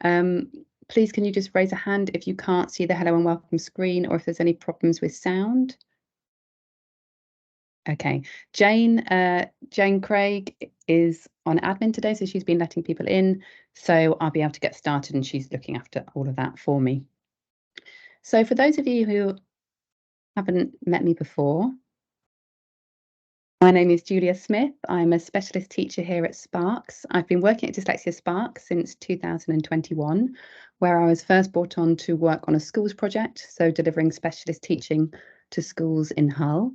Please, can you just raise a hand if you can't see the hello and welcome screen, or if there's any problems with sound? Okay, Jane Craig is on admin today, so she's been letting people in, so I'll be able to get started, and she's looking after all of that for me. So for those of you who haven't met me before, my name is Julia Smith. I'm a specialist teacher here at Sparks. I've been working at Dyslexia Sparks since 2021, where I was first brought on to work on a schools project, so delivering specialist teaching to schools in Hull.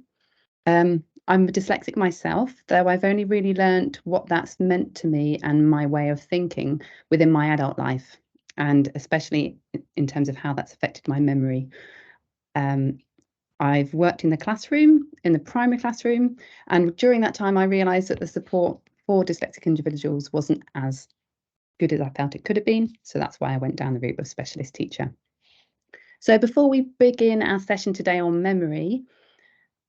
I'm a dyslexic myself, though I've only really learnt what that's meant to me and my way of thinking within my adult life, and especially in terms of how that's affected my memory. I've worked in the classroom, in the primary classroom, and during that time I realised that the support for dyslexic individuals wasn't as good as I felt it could have been, so that's why I went down the route of specialist teacher. So before we begin our session today on memory,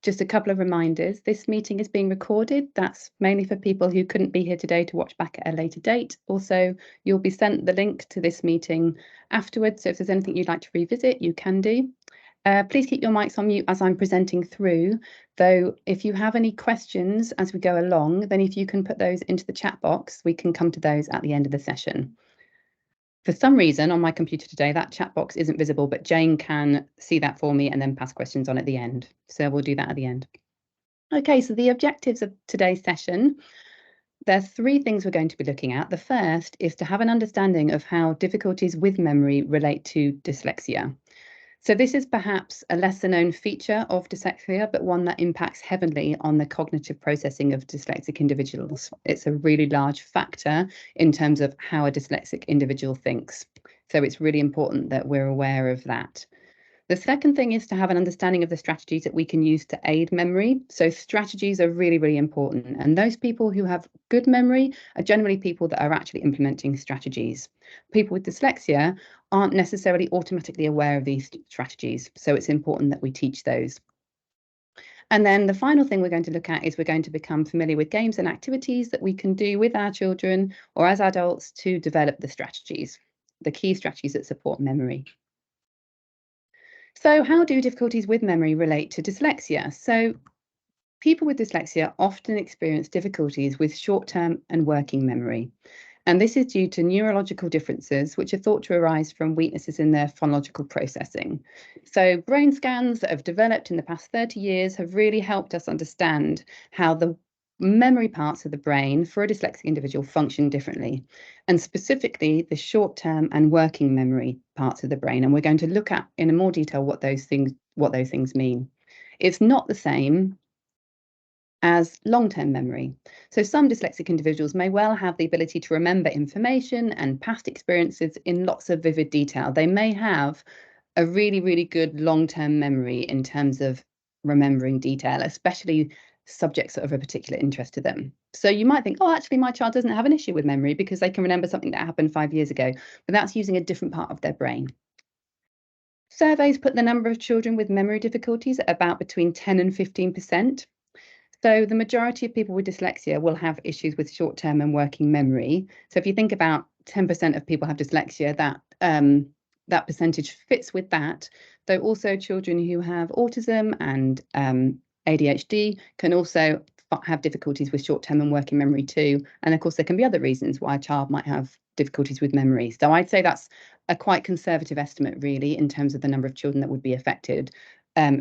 just a couple of reminders. This meeting is being recorded. That's mainly for people who couldn't be here today to watch back at a later date. Also, you'll be sent the link to this meeting afterwards, so if there's anything you'd like to revisit, you can do. Please keep your mics on mute as I'm presenting through, though if you have any questions as we go along, then if you can put those into the chat box, we can come to those at the end of the session. For some reason on my computer today, that chat box isn't visible, but Jane can see that for me and then pass questions on at the end. So we'll do that at the end. Okay, so the objectives of today's session, there are three things we're going to be looking at. The first is to have an understanding of how difficulties with memory relate to dyslexia. So this is perhaps a lesser known feature of dyslexia, but one that impacts heavily on the cognitive processing of dyslexic individuals. It's a really large factor in terms of how a dyslexic individual thinks. So it's really important that we're aware of that. The second thing is to have an understanding of the strategies that we can use to aid memory. So strategies are really, really important. And those people who have good memory are generally people that are actually implementing strategies. People with dyslexia aren't necessarily automatically aware of these strategies. So it's important that we teach those. And then the final thing we're going to look at is we're going to become familiar with games and activities that we can do with our children or as adults to develop the strategies, the key strategies that support memory. So how do difficulties with memory relate to dyslexia? So people with dyslexia often experience difficulties with short-term and working memory. And this is due to neurological differences, which are thought to arise from weaknesses in their phonological processing. So brain scans that have developed in the past 30 years have really helped us understand how the memory parts of the brain for a dyslexic individual function differently, and specifically the short-term and working memory parts of the brain. And we're going to look at in more detail what those things mean. It's not the same as long-term memory. So some dyslexic individuals may well have the ability to remember information and past experiences in lots of vivid detail. They may have a really, really good long-term memory in terms of remembering detail, especially subjects that are of a particular interest to them. So you might think, oh, actually, my child doesn't have an issue with memory because they can remember something that happened 5 years ago, but that's using a different part of their brain. Surveys put the number of children with memory difficulties at about between 10 and 15%. So the majority of people with dyslexia will have issues with short-term and working memory. So if you think about 10% of people have dyslexia, that percentage fits with that. Though also children who have autism and ADHD can also have difficulties with short-term and working memory too. And of course, there can be other reasons why a child might have difficulties with memory. So I'd say that's a quite conservative estimate, really, in terms of the number of children that would be affected,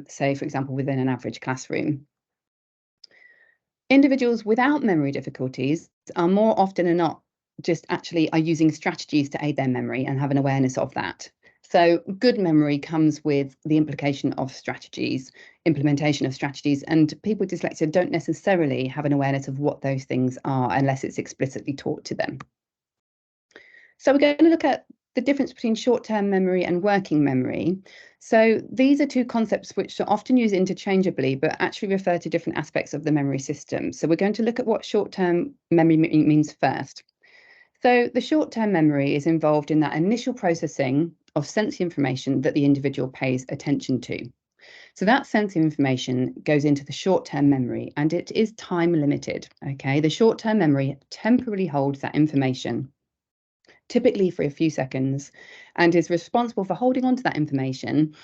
say, for example, within an average classroom. Individuals without memory difficulties are more often than not just actually are using strategies to aid their memory and have an awareness of that. So good memory comes with the implication of strategies, implementation of strategies, and people with dyslexia don't necessarily have an awareness of what those things are unless it's explicitly taught to them. So we're going to look at the difference between short-term memory and working memory. So these are two concepts which are often used interchangeably, but actually refer to different aspects of the memory system. So we're going to look at what short-term memory means first. So the short-term memory is involved in that initial processing of sensory information that the individual pays attention to. So that sensory information goes into the short-term memory and it is time limited, okay? The short-term memory temporarily holds that information. typically for a few seconds, and is responsible for holding on to that information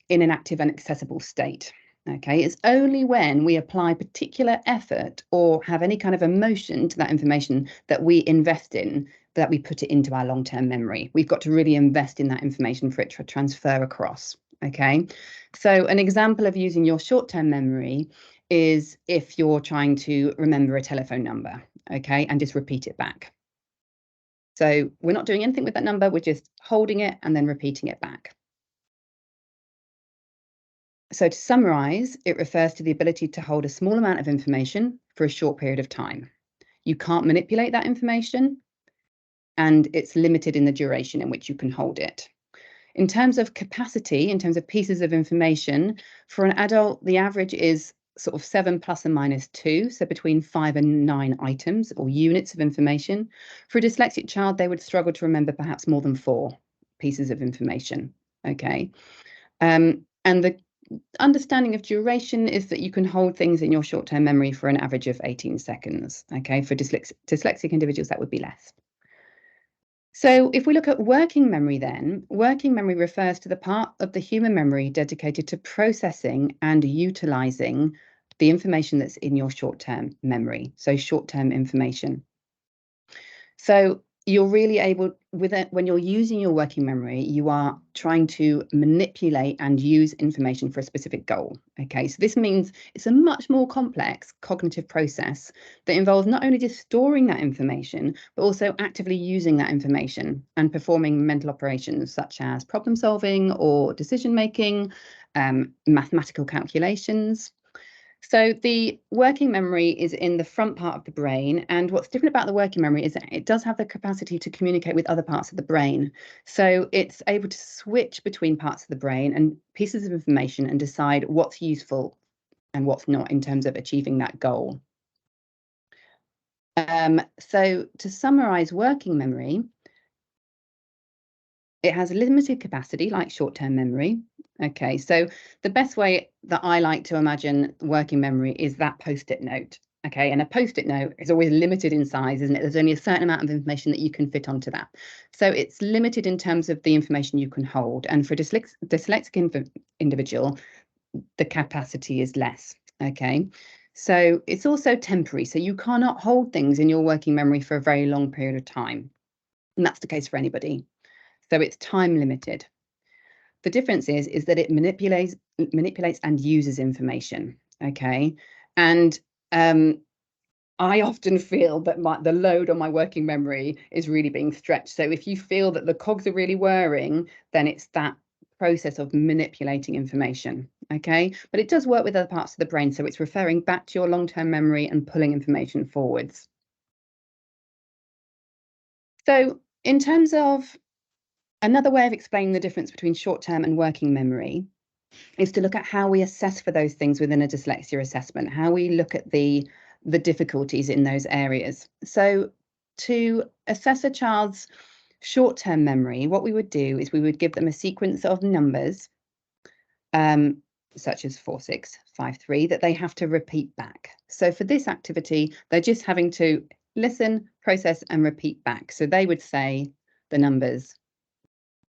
in an active and accessible state. Okay, it's only when we apply particular effort or have any kind of emotion to that information that we invest in, that we put it into our long-term memory. We've got to really invest in that information for it to transfer across. Okay, so an example of using your short-term memory is if you're trying to remember a telephone number, okay, and just repeat it back. So we're not doing anything with that number, we're just holding it and then repeating it back. So to summarize, it refers to the ability to hold a small amount of information for a short period of time. You can't manipulate that information, and it's limited in the duration in which you can hold it. In terms of capacity, in terms of pieces of information, for an adult, the average is sort of 7 plus and minus 2, so between 5 and 9 items or units of information. For a dyslexic child, they would struggle to remember perhaps more than 4 pieces of information. Okay, and the understanding of duration is that you can hold things in your short-term memory for an average of 18 seconds. Okay, for dyslexic individuals, that would be less. So if we look at working memory then, working memory refers to the part of the human memory dedicated to processing and utilizing the information that's in your short-term memory, so short-term information. So you're really able, with it, when you're using your working memory, you are trying to manipulate and use information for a specific goal. Okay, so this means it's a much more complex cognitive process that involves not only just storing that information, but also actively using that information and performing mental operations such as problem solving or decision making, mathematical calculations. So the working memory is in the front part of the brain, and what's different about the working memory is that it does have the capacity to communicate with other parts of the brain. So it's able to switch between parts of the brain and pieces of information and decide what's useful and what's not in terms of achieving that goal. So to summarize working memory, it has a limited capacity like short-term memory. Okay, so the best way that I like to imagine working memory is that post-it note. Okay, and a post-it note is always limited in size, isn't it? There's only a certain amount of information that you can fit onto that. So it's limited in terms of the information you can hold. And for a dyslexic individual, the capacity is less. Okay, so it's also temporary. So you cannot hold things in your working memory for a very long period of time. And that's the case for anybody. So it's time limited. The difference is that it manipulates and uses information. Okay, and I often feel that the load on my working memory is really being stretched. So if you feel that the cogs are really whirring, then it's that process of manipulating information. Okay, but it does work with other parts of the brain, so it's referring back to your long-term memory and pulling information forwards. So in terms of another way of explaining the difference between short-term and working memory is to look at how we assess for those things within a dyslexia assessment, how we look at the difficulties in those areas. So to assess a child's short-term memory, what we would do is we would give them a sequence of numbers, such as 4, 6, 5, 3, that they have to repeat back. So for this activity, they're just having to listen, process, and repeat back. So they would say the numbers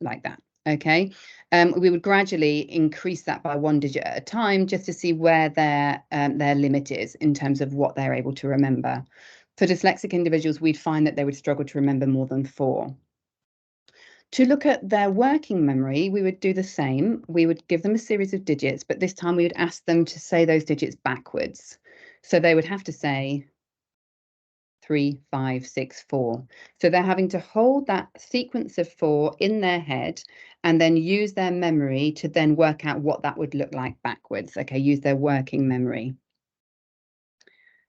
like that. Okay, we would gradually increase that by 1 digit at a time just to see where their limit is in terms of what they're able to remember. For dyslexic individuals, we'd find that they would struggle to remember more than 4. To look at their working memory, we would do the same. We would give them a series of digits, but this time we would ask them to say those digits backwards. So they would have to say 3, 5, 6, 4. So they're having to hold that sequence of 4 in their head and then use their memory to then work out what that would look like backwards. Okay, use their working memory.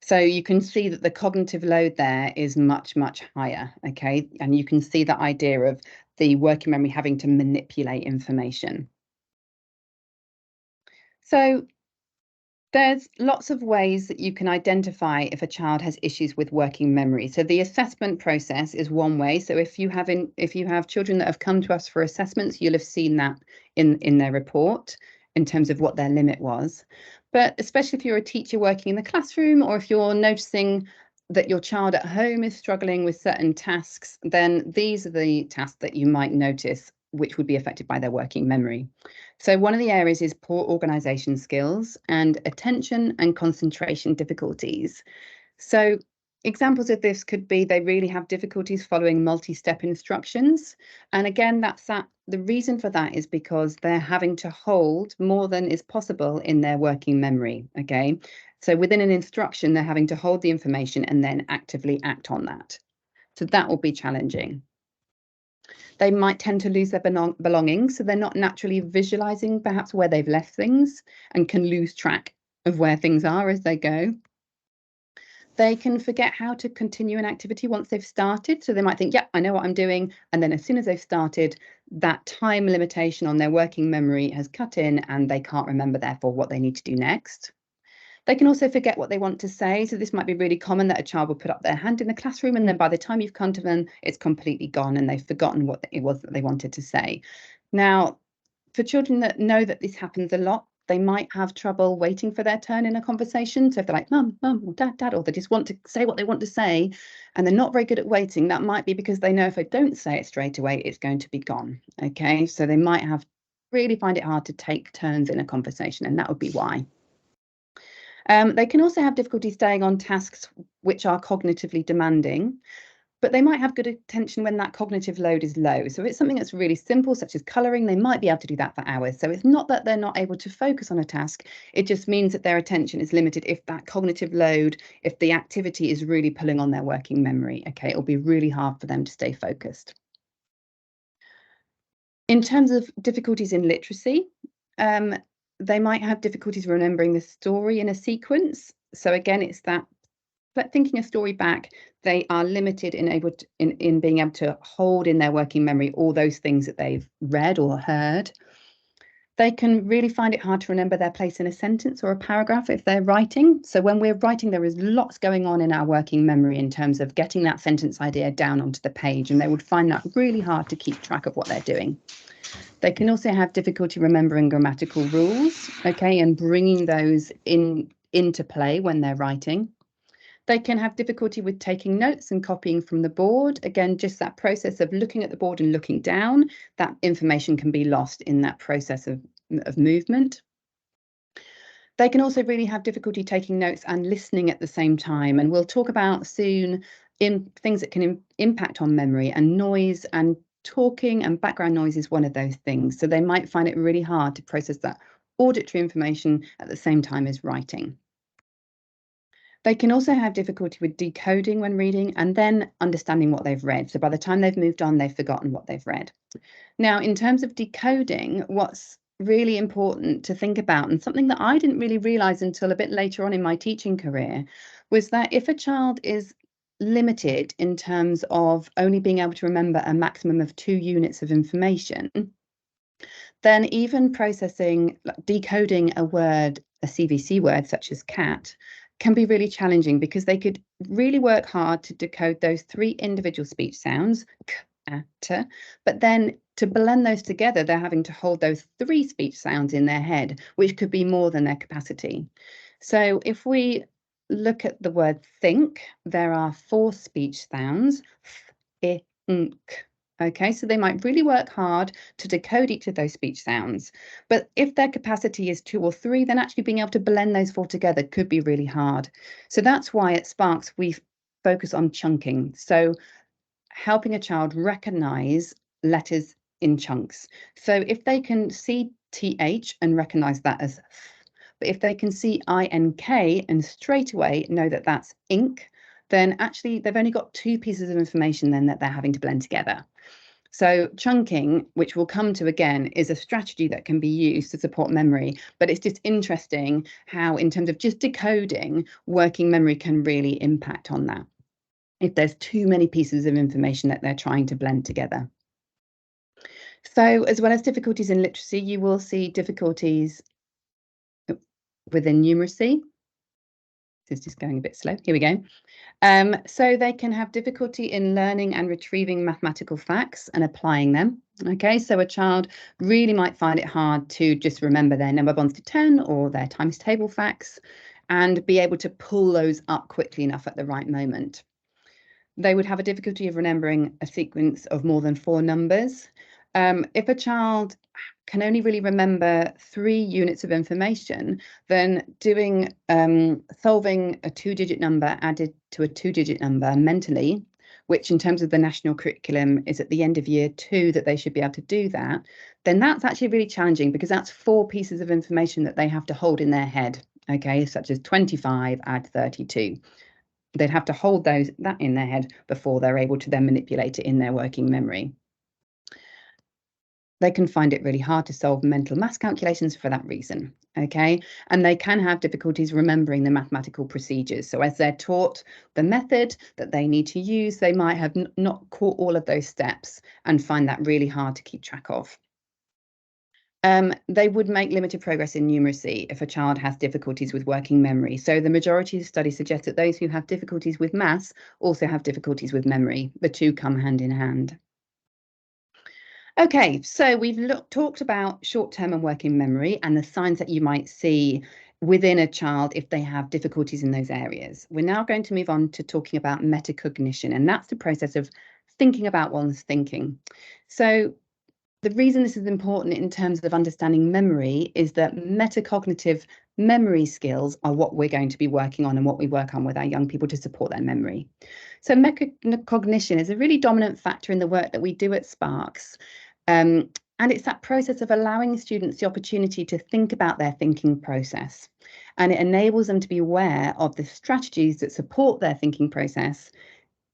So you can see that the cognitive load there is much, much higher. Okay, and you can see that idea of the working memory having to manipulate information. So there's lots of ways that you can identify if a child has issues with working memory. So the assessment process is one way. So if you have children that have come to us for assessments, you'll have seen that in their report in terms of what their limit was. But especially if you're a teacher working in the classroom, or if you're noticing that your child at home is struggling with certain tasks, then these are the tasks that you might notice which would be affected by their working memory. So one of the areas is poor organisation skills and attention and concentration difficulties. So examples of this could be they really have difficulties following multi-step instructions. And again, the reason for that is because they're having to hold more than is possible in their working memory, okay? So within an instruction, they're having to hold the information and then actively act on that. So that will be challenging. They might tend to lose their belongings, so they're not naturally visualizing perhaps where they've left things and can lose track of where things are as they go. They can forget how to continue an activity once they've started. So they might think, yeah, I know what I'm doing. And then as soon as they've started, that time limitation on their working memory has cut in and they can't remember, therefore, what they need to do next. They can also forget what they want to say. So this might be really common that a child will put up their hand in the classroom and then by the time you've come to them, it's completely gone and they've forgotten what it was that they wanted to say. Now, for children that know that this happens a lot, they might have trouble waiting for their turn in a conversation. So if they're like, mum, or dad, or they just want to say what they want to say, and they're not very good at waiting, that might be because they know if they don't say it straight away, it's going to be gone. Okay, so they might really find it hard to take turns in a conversation, and that would be why. They can also have difficulty staying on tasks which are cognitively demanding. But they might have good attention when that cognitive load is low. So if it's something that's really simple, such as colouring, they might be able to do that for hours. So it's not that they're not able to focus on a task. It just means that their attention is limited if that cognitive load, if the activity is really pulling on their working memory. Okay, it'll be really hard for them to stay focused. In terms of difficulties in literacy, they might have difficulties remembering the story in a sequence. So again, it's that. But thinking a story back, they are limited in being able to hold in their working memory all those things that they've read or heard. They can really find it hard to remember their place in a sentence or a paragraph if they're writing. So when we're writing, there is lots going on in our working memory in terms of getting that sentence idea down onto the page, and they would find that really hard to keep track of what they're doing. They can also have difficulty remembering grammatical rules, okay, and bringing those into play when they're writing. They can have difficulty with taking notes and copying from the board. Again, just that process of looking at the board and looking down, that information can be lost in that process of movement. They can also really have difficulty taking notes and listening at the same time. And we'll talk about soon in things that can impact on memory, and noise and talking and background noise is one of those things. So they might find it really hard to process that auditory information at the same time as writing. They can also have difficulty with decoding when reading and then understanding what they've read. So by the time they've moved on, they've forgotten what they've read. Now, in terms of decoding, what's really important to think about, and something that I didn't really realise until a bit later on in my teaching career, was that if a child is limited in terms of only being able to remember a maximum of 2 units of information, then even processing, decoding a word, a CVC word such as cat, can be really challenging because they could really work hard to decode those 3 individual speech sounds, k, a, t, but then to blend those together, they're having to hold those 3 speech sounds in their head, which could be more than their capacity. So if we look at the word think, there are 4 speech sounds, th, I, n, k. Okay, so they might really work hard to decode each of those speech sounds. But if their capacity is 2 or 3, then actually being able to blend those 4 together could be really hard. So that's why at Sparks we focus on chunking. So helping a child recognize letters in chunks. So if they can see TH and recognize that as th, but if they can see INK and straight away know that that's ink, then actually they've only got 2 pieces of information then that they're having to blend together. So chunking, which we'll come to again, is a strategy that can be used to support memory, but it's just interesting how in terms of just decoding, working memory can really impact on that if there's too many pieces of information that they're trying to blend together. So as well as difficulties in literacy, you will see difficulties within numeracy. This is just going a bit slow. Here we go. So they can have difficulty in learning and retrieving mathematical facts and applying them. Okay, so a child really might find it hard to just remember their number bonds to 10 or their times table facts. and be able to pull those up quickly enough at the right moment. They would have a difficulty of remembering a sequence of more than 4 numbers. If a child can only really remember 3 units of information, then doing solving a 2-digit number added to a 2-digit number mentally, which in terms of the national curriculum is at the end of year 2 that they should be able to do that, then that's actually really challenging because that's 4 pieces of information that they have to hold in their head, okay, such as 25 add 32. They'd have to hold that in their head before they're able to then manipulate it in their working memory. They can find it really hard to solve mental maths calculations for that reason, okay? And they can have difficulties remembering the mathematical procedures. So as they're taught the method that they need to use, they might have not caught all of those steps and find that really hard to keep track of. They would make limited progress in numeracy if a child has difficulties with working memory. So the majority of studies suggest that those who have difficulties with maths also have difficulties with memory. The two come hand in hand. Okay, so we've talked about short-term and working memory and the signs that you might see within a child if they have difficulties in those areas. We're now going to move on to talking about metacognition, and that's the process of thinking about one's thinking. So the reason this is important in terms of understanding memory is that metacognitive memory skills are what we're going to be working on and what we work on with our young people to support their memory. So metacognition is a really dominant factor in the work that we do at Sparks. And it's that process of allowing students the opportunity to think about their thinking process. And it enables them to be aware of the strategies that support their thinking process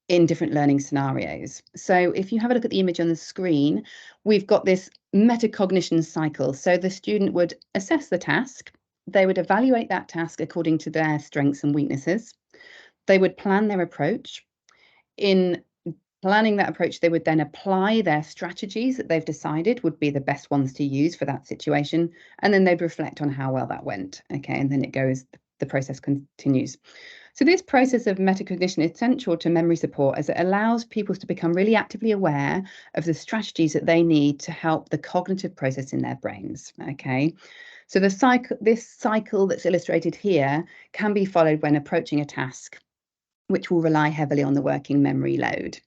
in different learning scenarios. So if you have a look at the image on the screen, we've got this metacognition cycle. So the student would assess the task, they would evaluate that task according to their strengths and weaknesses, they would plan their approach. In planning that approach, they would then apply their strategies that they've decided would be the best ones to use for that situation, and then they'd reflect on how well that went, okay, and then the process continues. So this process of metacognition is central to memory support as it allows pupils to become really actively aware of the strategies that they need to help the cognitive process in their brains, okay? So this cycle that's illustrated here can be followed when approaching a task, which will rely heavily on the working memory load.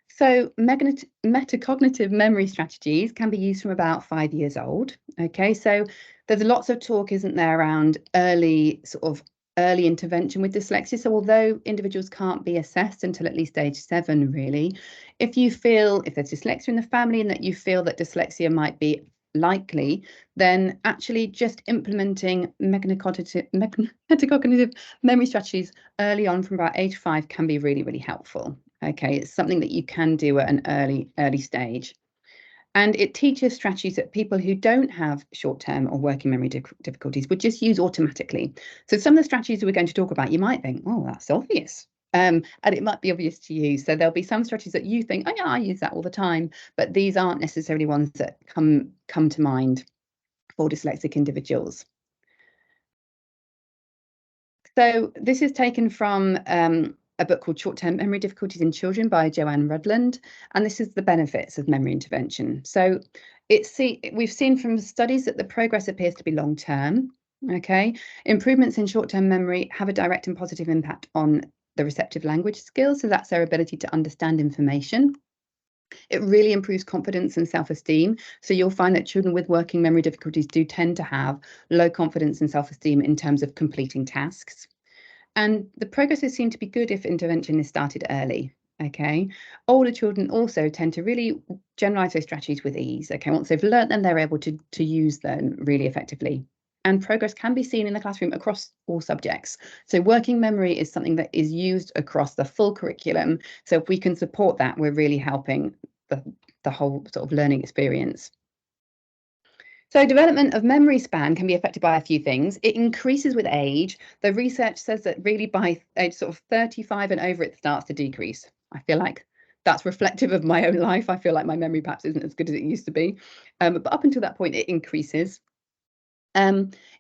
So metacognitive memory strategies can be used from about 5 years old, okay? So there's lots of talk, isn't there, around early intervention with dyslexia. So although individuals can't be assessed until at least age 7, really, if there's dyslexia in the family and that you feel that dyslexia might be likely, then actually just implementing metacognitive memory strategies early on from about age 5 can be really, really helpful. Okay, it's something that you can do at an early stage. And it teaches strategies that people who don't have short-term or working memory difficulties would just use automatically. So some of the strategies we're going to talk about, you might think, oh, that's obvious. And it might be obvious to you. So there'll be some strategies that you think, oh yeah, I use that all the time, but these aren't necessarily ones that come to mind for dyslexic individuals. So this is taken from a book called Short-Term Memory Difficulties in Children by Joanne Rudland, and this is the benefits of memory intervention. So we've seen from studies that the progress appears to be long-term, okay? Improvements in short-term memory have a direct and positive impact on the receptive language skills, so that's their ability to understand information. It really improves confidence and self-esteem. So you'll find that children with working memory difficulties do tend to have low confidence and self-esteem in terms of completing tasks. And the progress is seen to be good if intervention is started early, okay? Older children also tend to really generalize those strategies with ease, okay? Once they've learnt them, they're able to use them really effectively. And progress can be seen in the classroom across all subjects. So working memory is something that is used across the full curriculum. So if we can support that, we're really helping the whole sort of learning experience. So development of memory span can be affected by a few things. It increases with age. The research says that really by age sort of 35 and over, it starts to decrease. I feel like that's reflective of my own life. I feel like my memory perhaps isn't as good as it used to be. But up until that point, it increases.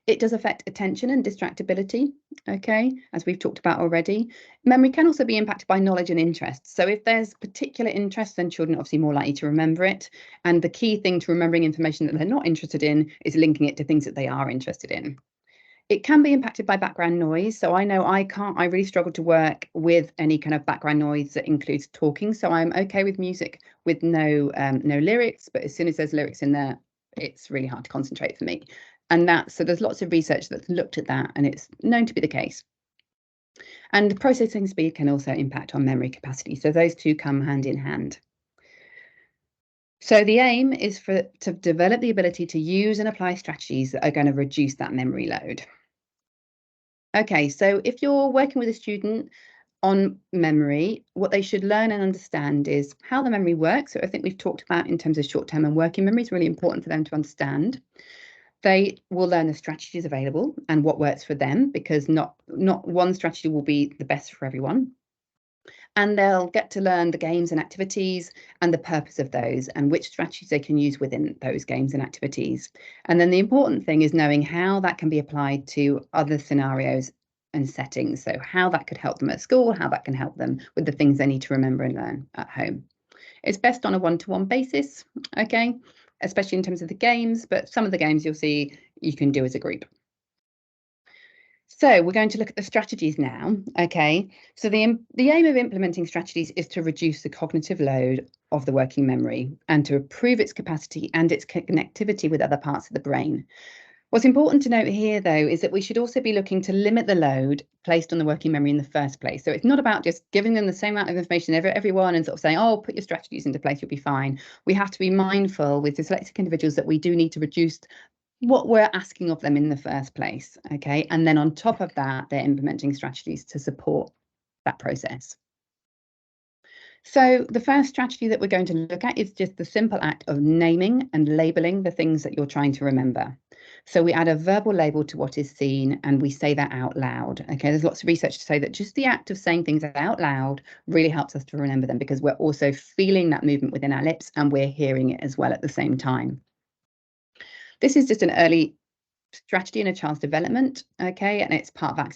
It does affect attention and distractibility, okay, as we've talked about already. Memory can also be impacted by knowledge and interest. So if there's particular interest, then children are obviously more likely to remember it. And the key thing to remembering information that they're not interested in is linking it to things that they are interested in. It can be impacted by background noise. So I know I really struggle to work with any kind of background noise that includes talking. So I'm okay with music with no lyrics, but as soon as there's lyrics in there, it's really hard to concentrate for me. And so there's lots of research that's looked at that, and it's known to be the case. And processing speed can also impact on memory capacity. So those two come hand in hand. So the aim is to develop the ability to use and apply strategies that are going to reduce that memory load. Okay, so if you're working with a student on memory, what they should learn and understand is how the memory works. So I think we've talked about in terms of short-term and working memory, it's really important for them to understand. They will learn the strategies available and what works for them, because not one strategy will be the best for everyone. And they'll get to learn the games and activities and the purpose of those and which strategies they can use within those games and activities. And then the important thing is knowing how that can be applied to other scenarios and settings. So how that could help them at school, how that can help them with the things they need to remember and learn at home. It's best on a one-to-one basis, okay, especially in terms of the games, but some of the games you'll see you can do as a group. So we're going to look at the strategies now, okay? So the aim of implementing strategies is to reduce the cognitive load of the working memory and to improve its capacity and its connectivity with other parts of the brain. What's important to note here, though, is that we should also be looking to limit the load placed on the working memory in the first place. So it's not about just giving them the same amount of information everyone and sort of saying, oh, put your strategies into place, you'll be fine. We have to be mindful with dyslexic individuals that we do need to reduce what we're asking of them in the first place, okay? And then on top of that, they're implementing strategies to support that process. So the first strategy that we're going to look at is just the simple act of naming and labeling the things that you're trying to remember. So we add a verbal label to what is seen and we say that out loud. Okay, there's lots of research to say that just the act of saying things out loud really helps us to remember them, because we're also feeling that movement within our lips and we're hearing it as well at the same time. This is just an early strategy in a child's development, okay, and it's part of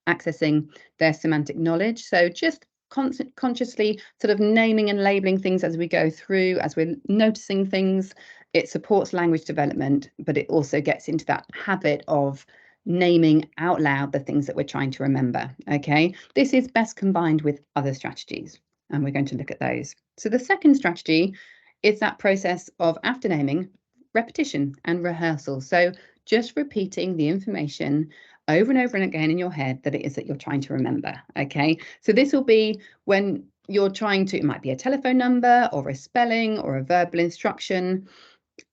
accessing their semantic knowledge. So just consciously sort of naming and labeling things as we go through, as we're noticing things. It supports language development, but it also gets into that habit of naming out loud the things that we're trying to remember, okay? This is best combined with other strategies, and we're going to look at those. So the second strategy is that process of, after naming, repetition and rehearsal. So just repeating the information over and over and again in your head that it is that you're trying to remember, okay? So this will be when you're trying to, it might be a telephone number or a spelling or a verbal instruction,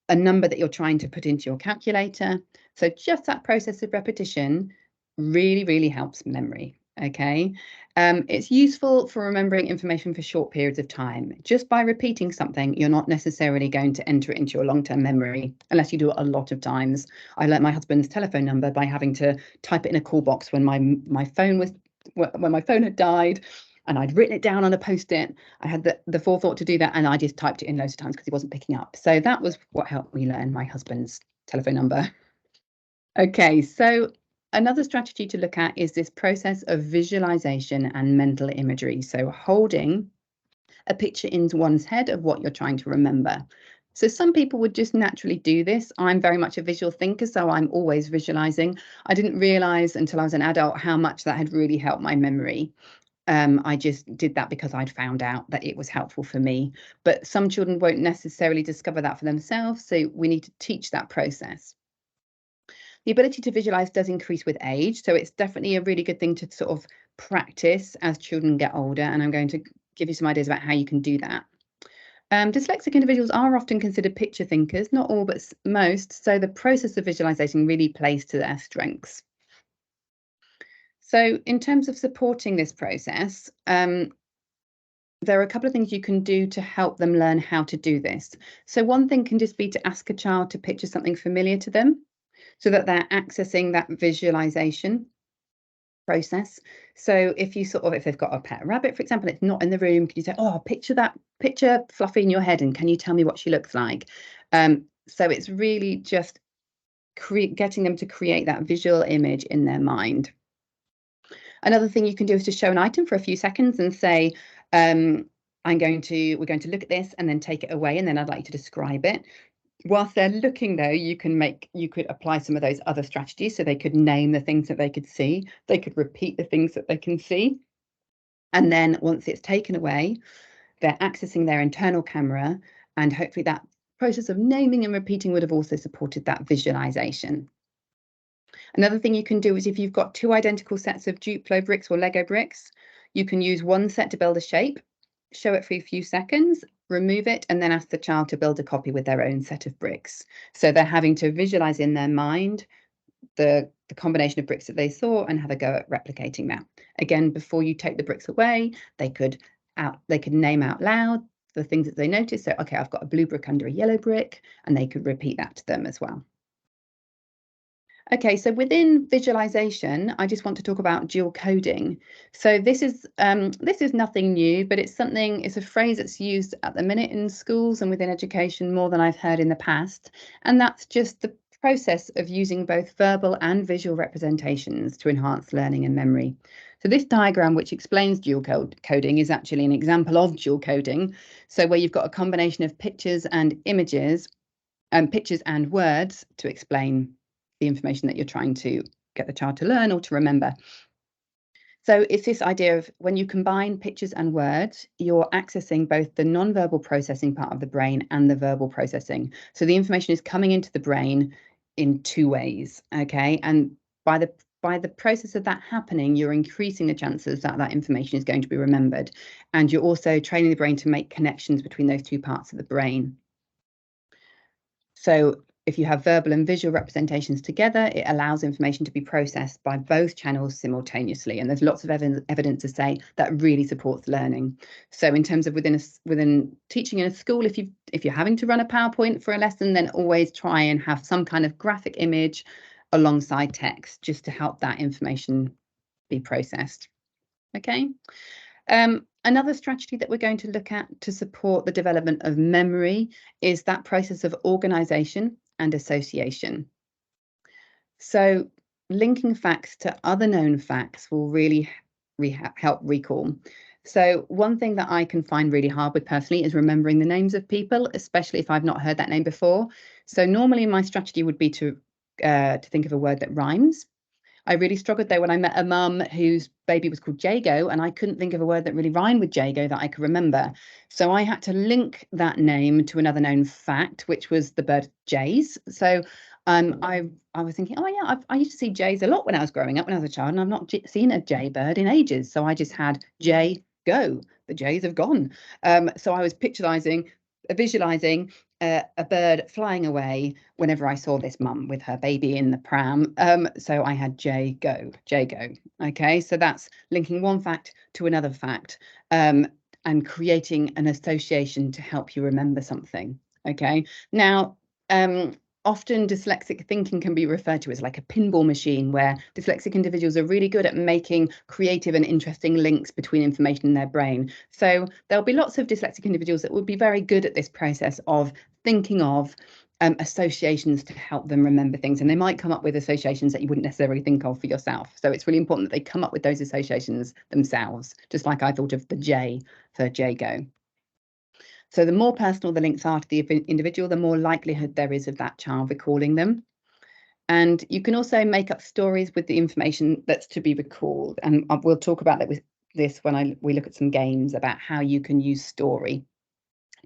a number that you're trying to put into your calculator. So just that process of repetition really, really helps memory, okay? It's useful for remembering information for short periods of time. Just by repeating something, you're not necessarily going to enter it into your long-term memory unless you do it a lot of times. I learnt my husband's telephone number by having to type it in a call box when my phone had died, and I'd written it down on a post-it. I had the forethought to do that, and I just typed it in loads of times because he wasn't picking up. So that was what helped me learn my husband's telephone number. Okay, so another strategy to look at is this process of visualization and mental imagery. So holding a picture in one's head of what you're trying to remember. So some people would just naturally do this. I'm very much a visual thinker, so I'm always visualizing. I didn't realize until I was an adult how much that had really helped my memory. I just did that because I'd found out that it was helpful for me. But some children won't necessarily discover that for themselves, so we need to teach that process. The ability to visualize does increase with age, so it's definitely a really good thing to sort of practice as children get older, and I'm going to give you some ideas about how you can do that. Dyslexic individuals are often considered picture thinkers, not all, but most, so the process of visualization really plays to their strengths. So in terms of supporting this process, there are a couple of things you can do to help them learn how to do this. So one thing can just be to ask a child to picture something familiar to them so that they're accessing that visualization process. So if they've got a pet rabbit, for example, it's not in the room, can you say, oh, picture Fluffy in your head and can you tell me what she looks like? So it's really just getting them to create that visual image in their mind. Another thing you can do is to show an item for a few seconds and say, we're going to look at this and then take it away, and then I'd like you to describe it. Whilst they're looking, though, you could apply some of those other strategies. So they could name the things that they could see. They could repeat the things that they can see. And then once it's taken away, they're accessing their internal camera, and hopefully that process of naming and repeating would have also supported that visualization. Another thing you can do is if you've got two identical sets of Duplo bricks or Lego bricks, you can use one set to build a shape, show it for a few seconds, remove it, and then ask the child to build a copy with their own set of bricks. So they're having to visualize in their mind the combination of bricks that they saw and have a go at replicating that. Again, before you take the bricks away, they could name out loud the things that they noticed. So, okay, I've got a blue brick under a yellow brick, and they could repeat that to them as well. Okay, so within visualization, I just want to talk about dual coding. So this is nothing new, but it's a phrase that's used at the minute in schools and within education more than I've heard in the past. And that's just the process of using both verbal and visual representations to enhance learning and memory. So this diagram, which explains dual coding, is actually an example of dual coding. So where you've got a combination of pictures and images, pictures and words to explain the information that you're trying to get the child to learn or to remember. So it's this idea of when you combine pictures and words, you're accessing both the non-verbal processing part of the brain and the verbal processing. So the information is coming into the brain in two ways, okay? And by the process of that happening, you're increasing the chances that that information is going to be remembered. And you're also training the brain to make connections between those two parts of the brain. So if you have verbal and visual representations together, it allows information to be processed by both channels simultaneously. And there's lots of evidence to say that really supports learning. So in terms of within teaching in a school, if you're having to run a PowerPoint for a lesson, then always try and have some kind of graphic image alongside text just to help that information be processed. Okay. Another strategy that we're going to look at to support the development of memory is that process of organisation and association. So linking facts to other known facts will really help recall. So one thing that I can find really hard with personally is remembering the names of people, especially if I've not heard that name before. So normally my strategy would be to think of a word that rhymes. I really struggled though when I met a mum whose baby was called Jago, and I couldn't think of a word that really rhymed with Jago that I could remember. So I had to link that name to another known fact, which was the bird jays. So I was thinking, oh yeah, I used to see jays a lot when I was growing up, when I was a child, and I've not seen a jay bird in ages. So I just had Jago. The jays have gone. So I was visualizing a bird flying away whenever I saw this mum with her baby in the pram. So I had Jago. Okay, so that's linking one fact to another fact and creating an association to help you remember something. Okay, now often dyslexic thinking can be referred to as like a pinball machine, where dyslexic individuals are really good at making creative and interesting links between information in their brain. So there'll be lots of dyslexic individuals that will be very good at this process of thinking of associations to help them remember things. And they might come up with associations that you wouldn't necessarily think of for yourself. So it's really important that they come up with those associations themselves, just like I thought of the J for Jago. So the more personal the links are to the individual, the more likelihood there is of that child recalling them. And you can also make up stories with the information that's to be recalled. And we'll talk about that with this when we look at some games about how you can use story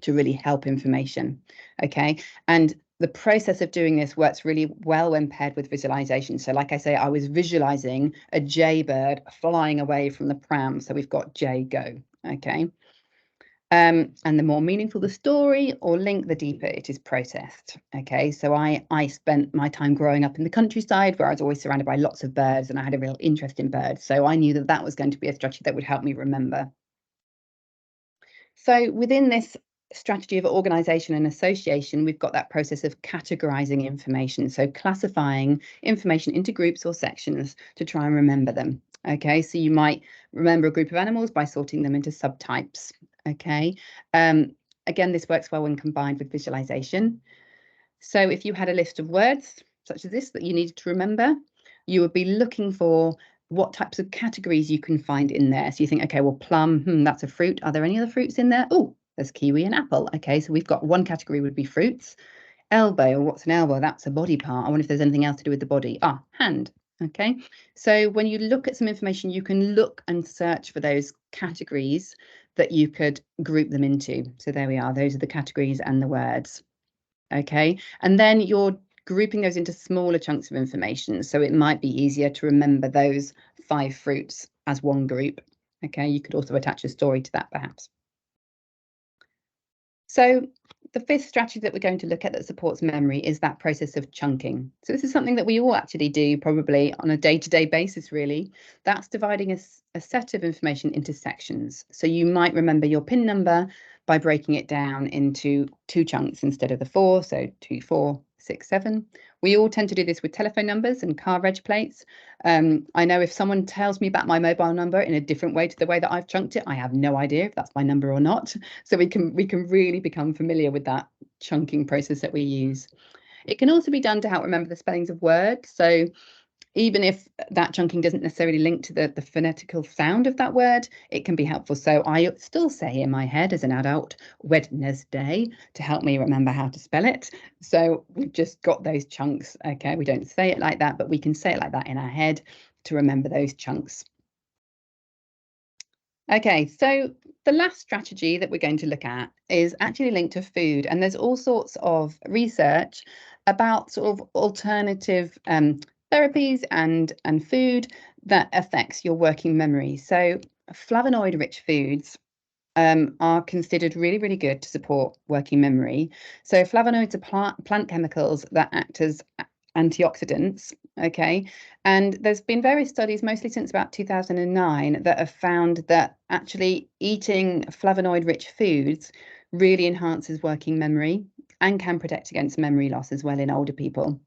to really help information. Okay. And the process of doing this works really well when paired with visualization. So like I say, I was visualizing a jaybird flying away from the pram. So we've got Jago. Okay. And the more meaningful the story or link, the deeper it is processed. Okay, so I spent my time growing up in the countryside where I was always surrounded by lots of birds, and I had a real interest in birds. So I knew that that was going to be a strategy that would help me remember. So within this strategy of organisation and association, we've got that process of categorising information. So classifying information into groups or sections to try and remember them. Okay, so you might remember a group of animals by sorting them into subtypes. Okay, again, this works well when combined with visualization. So if you had a list of words such as this that you needed to remember, you would be looking for what types of categories you can find in there. So you think, okay, well, plum, that's a fruit. Are there any other fruits in there? Oh, there's kiwi and apple. Okay, so we've got one category would be fruits. Elbow, what's an elbow? That's a body part. I wonder if there's anything else to do with the body. Ah, hand. Okay, so when you look at some information, you can look and search for those categories that you could group them into. So there we are. Those are the categories and the words. Okay, and then you're grouping those into smaller chunks of information. So it might be easier to remember those 5 fruits as one group. Okay, you could also attach a story to that perhaps. So the 5th strategy that we're going to look at that supports memory is that process of chunking. So this is something that we all actually do probably on a day-to-day basis, really. That's dividing a set of information into sections. So you might remember your PIN number by breaking it down into 2 chunks instead of the 4, so 2, 4, 6, 7. We all tend to do this with telephone numbers and car reg plates. I know if someone tells me about my mobile number in a different way to the way that I've chunked it, I have no idea if that's my number or not. So we can really become familiar with that chunking process that we use. It can also be done to help remember the spellings of words. So even if that chunking doesn't necessarily link to the phonetical sound of that word, it can be helpful. So I still say in my head as an adult, Wednesday, to help me remember how to spell it. So we've just got those chunks. Okay, we don't say it like that, but we can say it like that in our head to remember those chunks. Okay, so the last strategy that we're going to look at is actually linked to food, and there's all sorts of research about sort of alternative therapies and food that affects your working memory. So flavonoid-rich foods are considered really, really good to support working memory. So flavonoids are plant chemicals that act as antioxidants, okay? And there's been various studies, mostly since about 2009, that have found that actually eating flavonoid-rich foods really enhances working memory and can protect against memory loss as well in older people.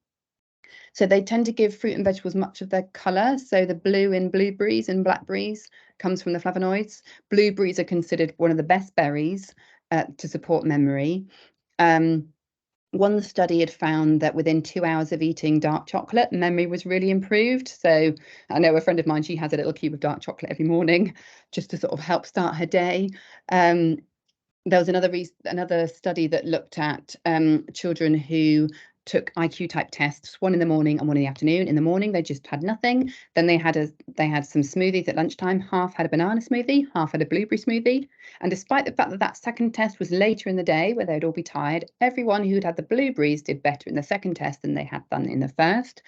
So they tend to give fruit and vegetables much of their colour. So the blue in blueberries and blackberries comes from the flavonoids. Blueberries are considered one of the best berries to support memory. One study had found that within 2 hours of eating dark chocolate, memory was really improved. So I know a friend of mine, she has a little cube of dark chocolate every morning just to sort of help start her day. There was another study that looked at children who took IQ type tests, one in the morning and one in the afternoon. In the morning, they just had nothing. Then they had some smoothies at lunchtime. Half had a banana smoothie, half had a blueberry smoothie. And despite the fact that that second test was later in the day, where they'd all be tired, everyone who'd had the blueberries did better in the second test than they had done in the first.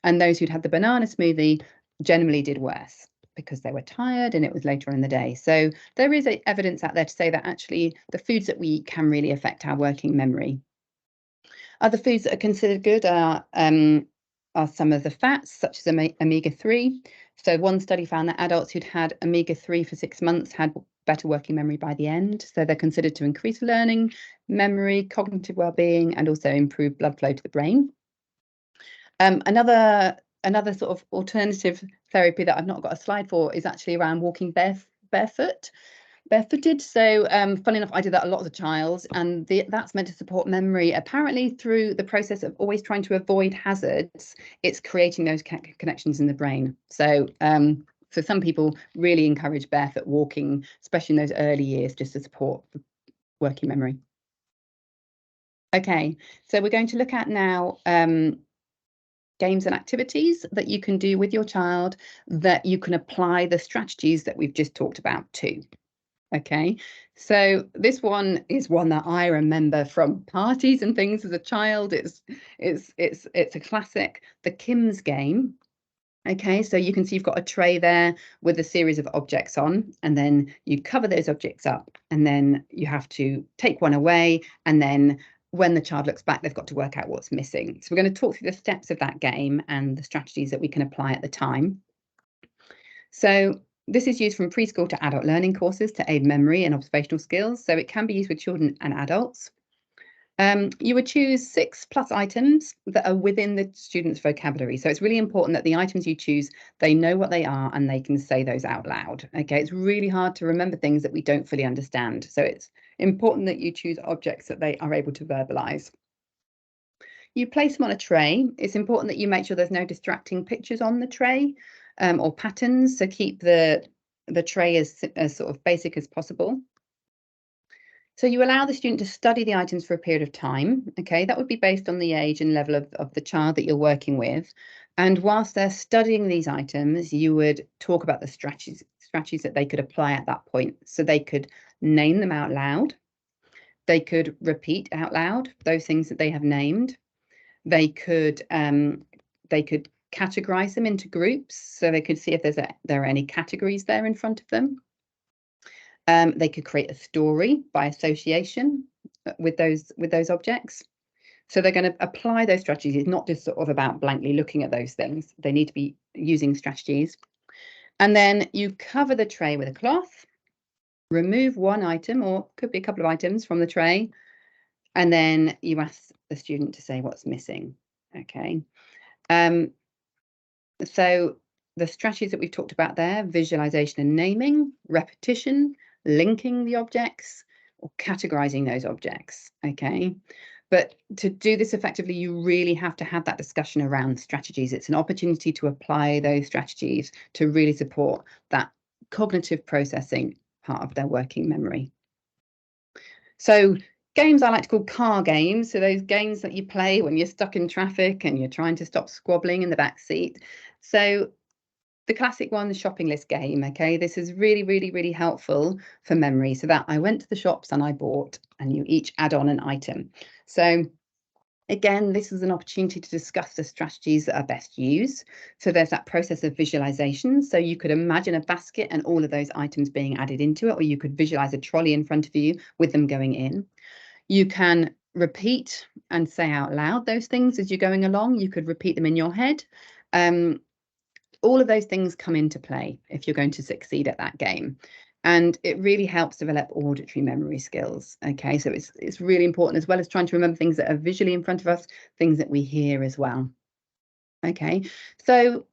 And those who'd had the banana smoothie generally did worse because they were tired and it was later on in the day. So there is evidence out there to say that actually the foods that we eat can really affect our working memory. Other foods that are considered good are some of the fats, such as omega-3. So one study found that adults who'd had omega-3 for 6 months had better working memory by the end. So they're considered to increase learning, memory, cognitive well-being, and also improve blood flow to the brain. Another sort of alternative therapy that I've not got a slide for is actually around walking barefooted. So funny enough, I did that a lot as a child, and that's meant to support memory. Apparently through the process of always trying to avoid hazards, it's creating those connections in the brain. So so some people really encourage barefoot walking, especially in those early years, just to support working memory. Okay, so we're going to look at now games and activities that you can do with your child that you can apply the strategies that we've just talked about to. Okay, so this one is one that I remember from parties and things as a child. It's a classic, the Kim's game. Okay, so you can see you've got a tray there with a series of objects on, and then you cover those objects up, and then you have to take one away, and then when the child looks back, they've got to work out what's missing. So we're going to talk through the steps of that game and the strategies that we can apply at the time. So this is used from preschool to adult learning courses to aid memory and observational skills. So it can be used with children and adults. You would choose 6+ items that are within the student's vocabulary. So it's really important that the items you choose, they know what they are and they can say those out loud. Okay, it's really hard to remember things that we don't fully understand. So it's important that you choose objects that they are able to verbalize. You place them on a tray. It's important that you make sure there's no distracting pictures on the tray or patterns. So keep the tray as sort of basic as possible. So you allow the student to study the items for a period of time. Okay, that would be based on the age and level of the child that you're working with. And whilst they're studying these items, you would talk about the strategies that they could apply at that point. So they could name them out loud. They could repeat out loud those things that they have named. They could categorize them into groups, so they could see if there are any categories there in front of them. They could create a story by association with those objects. So they're going to apply those strategies. It's not just sort of about blankly looking at those things. They need to be using strategies. And then you cover the tray with a cloth, remove one item, or could be a couple of items from the tray, and then you ask the student to say what's missing. Okay. So the strategies that we've talked about there, visualization and naming, repetition, linking the objects, or categorizing those objects. Okay. But to do this effectively, you really have to have that discussion around strategies. It's an opportunity to apply those strategies to really support that cognitive processing part of their working memory. So games I like to call car games. So those games that you play when you're stuck in traffic and you're trying to stop squabbling in the back seat. So the classic one, the shopping list game. Okay, this is really, really, really helpful for memory. So that I went to the shops and I bought, and you each add on an item. So again, this is an opportunity to discuss the strategies that are best used. So there's that process of visualization. So you could imagine a basket and all of those items being added into it, or you could visualize a trolley in front of you with them going in. You can repeat and say out loud those things as you're going along. You could repeat them in your head. All of those things come into play if you're going to succeed at that game. And it really helps develop auditory memory skills. Okay, so it's really important, as well as trying to remember things that are visually in front of us, things that we hear as well. Okay, so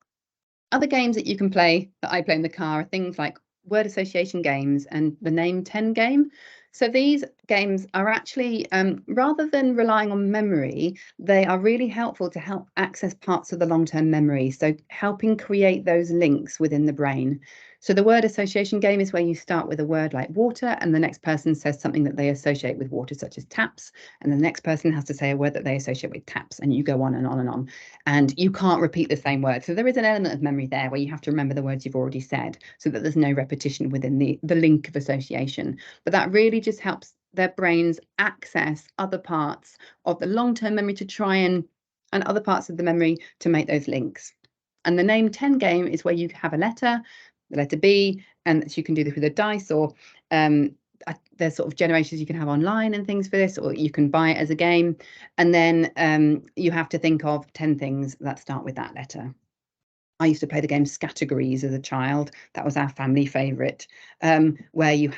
other games that you can play, that I play in the car, are things like word association games and the name 10 game. So these games are actually, rather than relying on memory, they are really helpful to help access parts of the long-term memory. So helping create those links within the brain. So the word association game is where you start with a word like water, and the next person says something that they associate with water, such as taps. And the next person has to say a word that they associate with taps, and you go on and on and on. And you can't repeat the same word. So there is an element of memory there where you have to remember the words you've already said, so that there's no repetition within the link of association. But that really just helps their brains access other parts of the long-term memory to try and other parts of the memory to make those links. And the name 10 game is where you have a letter, the letter B, and you can do this with a dice, or there's sort of generations you can have online and things for this, or you can buy it as a game. And then you have to think of 10 things that start with that letter. I used to play the game Scattergories as a child. That was our family favourite, where you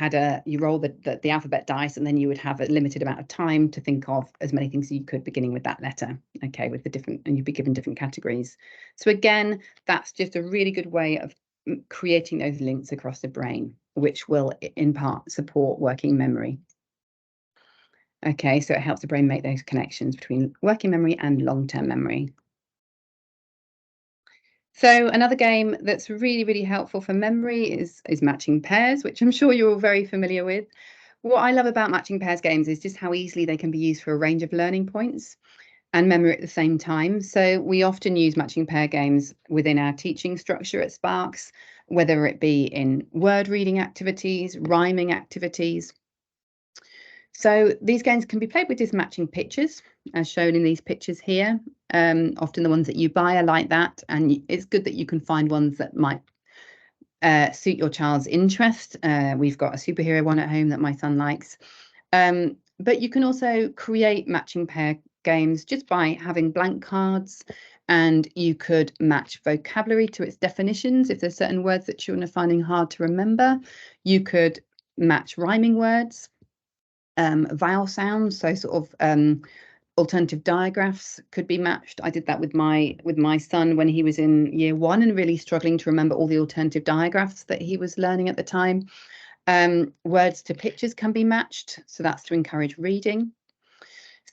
roll the alphabet dice, and then you would have a limited amount of time to think of as many things as you could, beginning with that letter. Okay, with the different, and you'd be given different categories. So again, that's just a really good way of creating those links across the brain, which will in part support working memory. Okay, so it helps the brain make those connections between working memory and long-term memory. So another game that's really, really helpful for memory is matching pairs, which I'm sure you're all very familiar with. What I love about matching pairs games is just how easily they can be used for a range of learning points and memory at the same time. So we often use matching pair games within our teaching structure at Sparks, whether it be in word reading activities, rhyming activities. So these games can be played with just matching pictures, as shown in these pictures here. Often the ones that you buy are like that, and it's good that you can find ones that might suit your child's interest. We've got a superhero one at home that my son likes. But you can also create matching pair games just by having blank cards, and you could match vocabulary to its definitions. If there's certain words that children are finding hard to remember, you could match rhyming words. Vowel sounds, so sort of alternative digraphs could be matched. I did that with my son when he was in year 1 and really struggling to remember all the alternative digraphs that he was learning at the time. Words to pictures can be matched, so that's to encourage reading.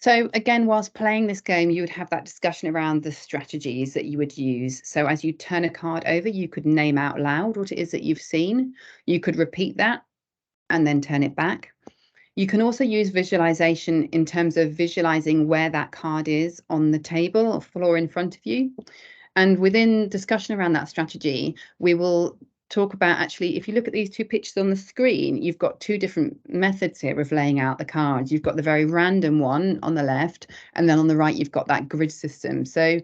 So again, whilst playing this game, you would have that discussion around the strategies that you would use. So as you turn a card over, you could name out loud what it is that you've seen. You could repeat that and then turn it back. You can also use visualization in terms of visualizing where that card is on the table or floor in front of you. And within discussion around that strategy, we will talk about, actually, if you look at these two pictures on the screen, you've got two different methods here of laying out the cards. You've got the very random one on the left, and then on the right, you've got that grid system. So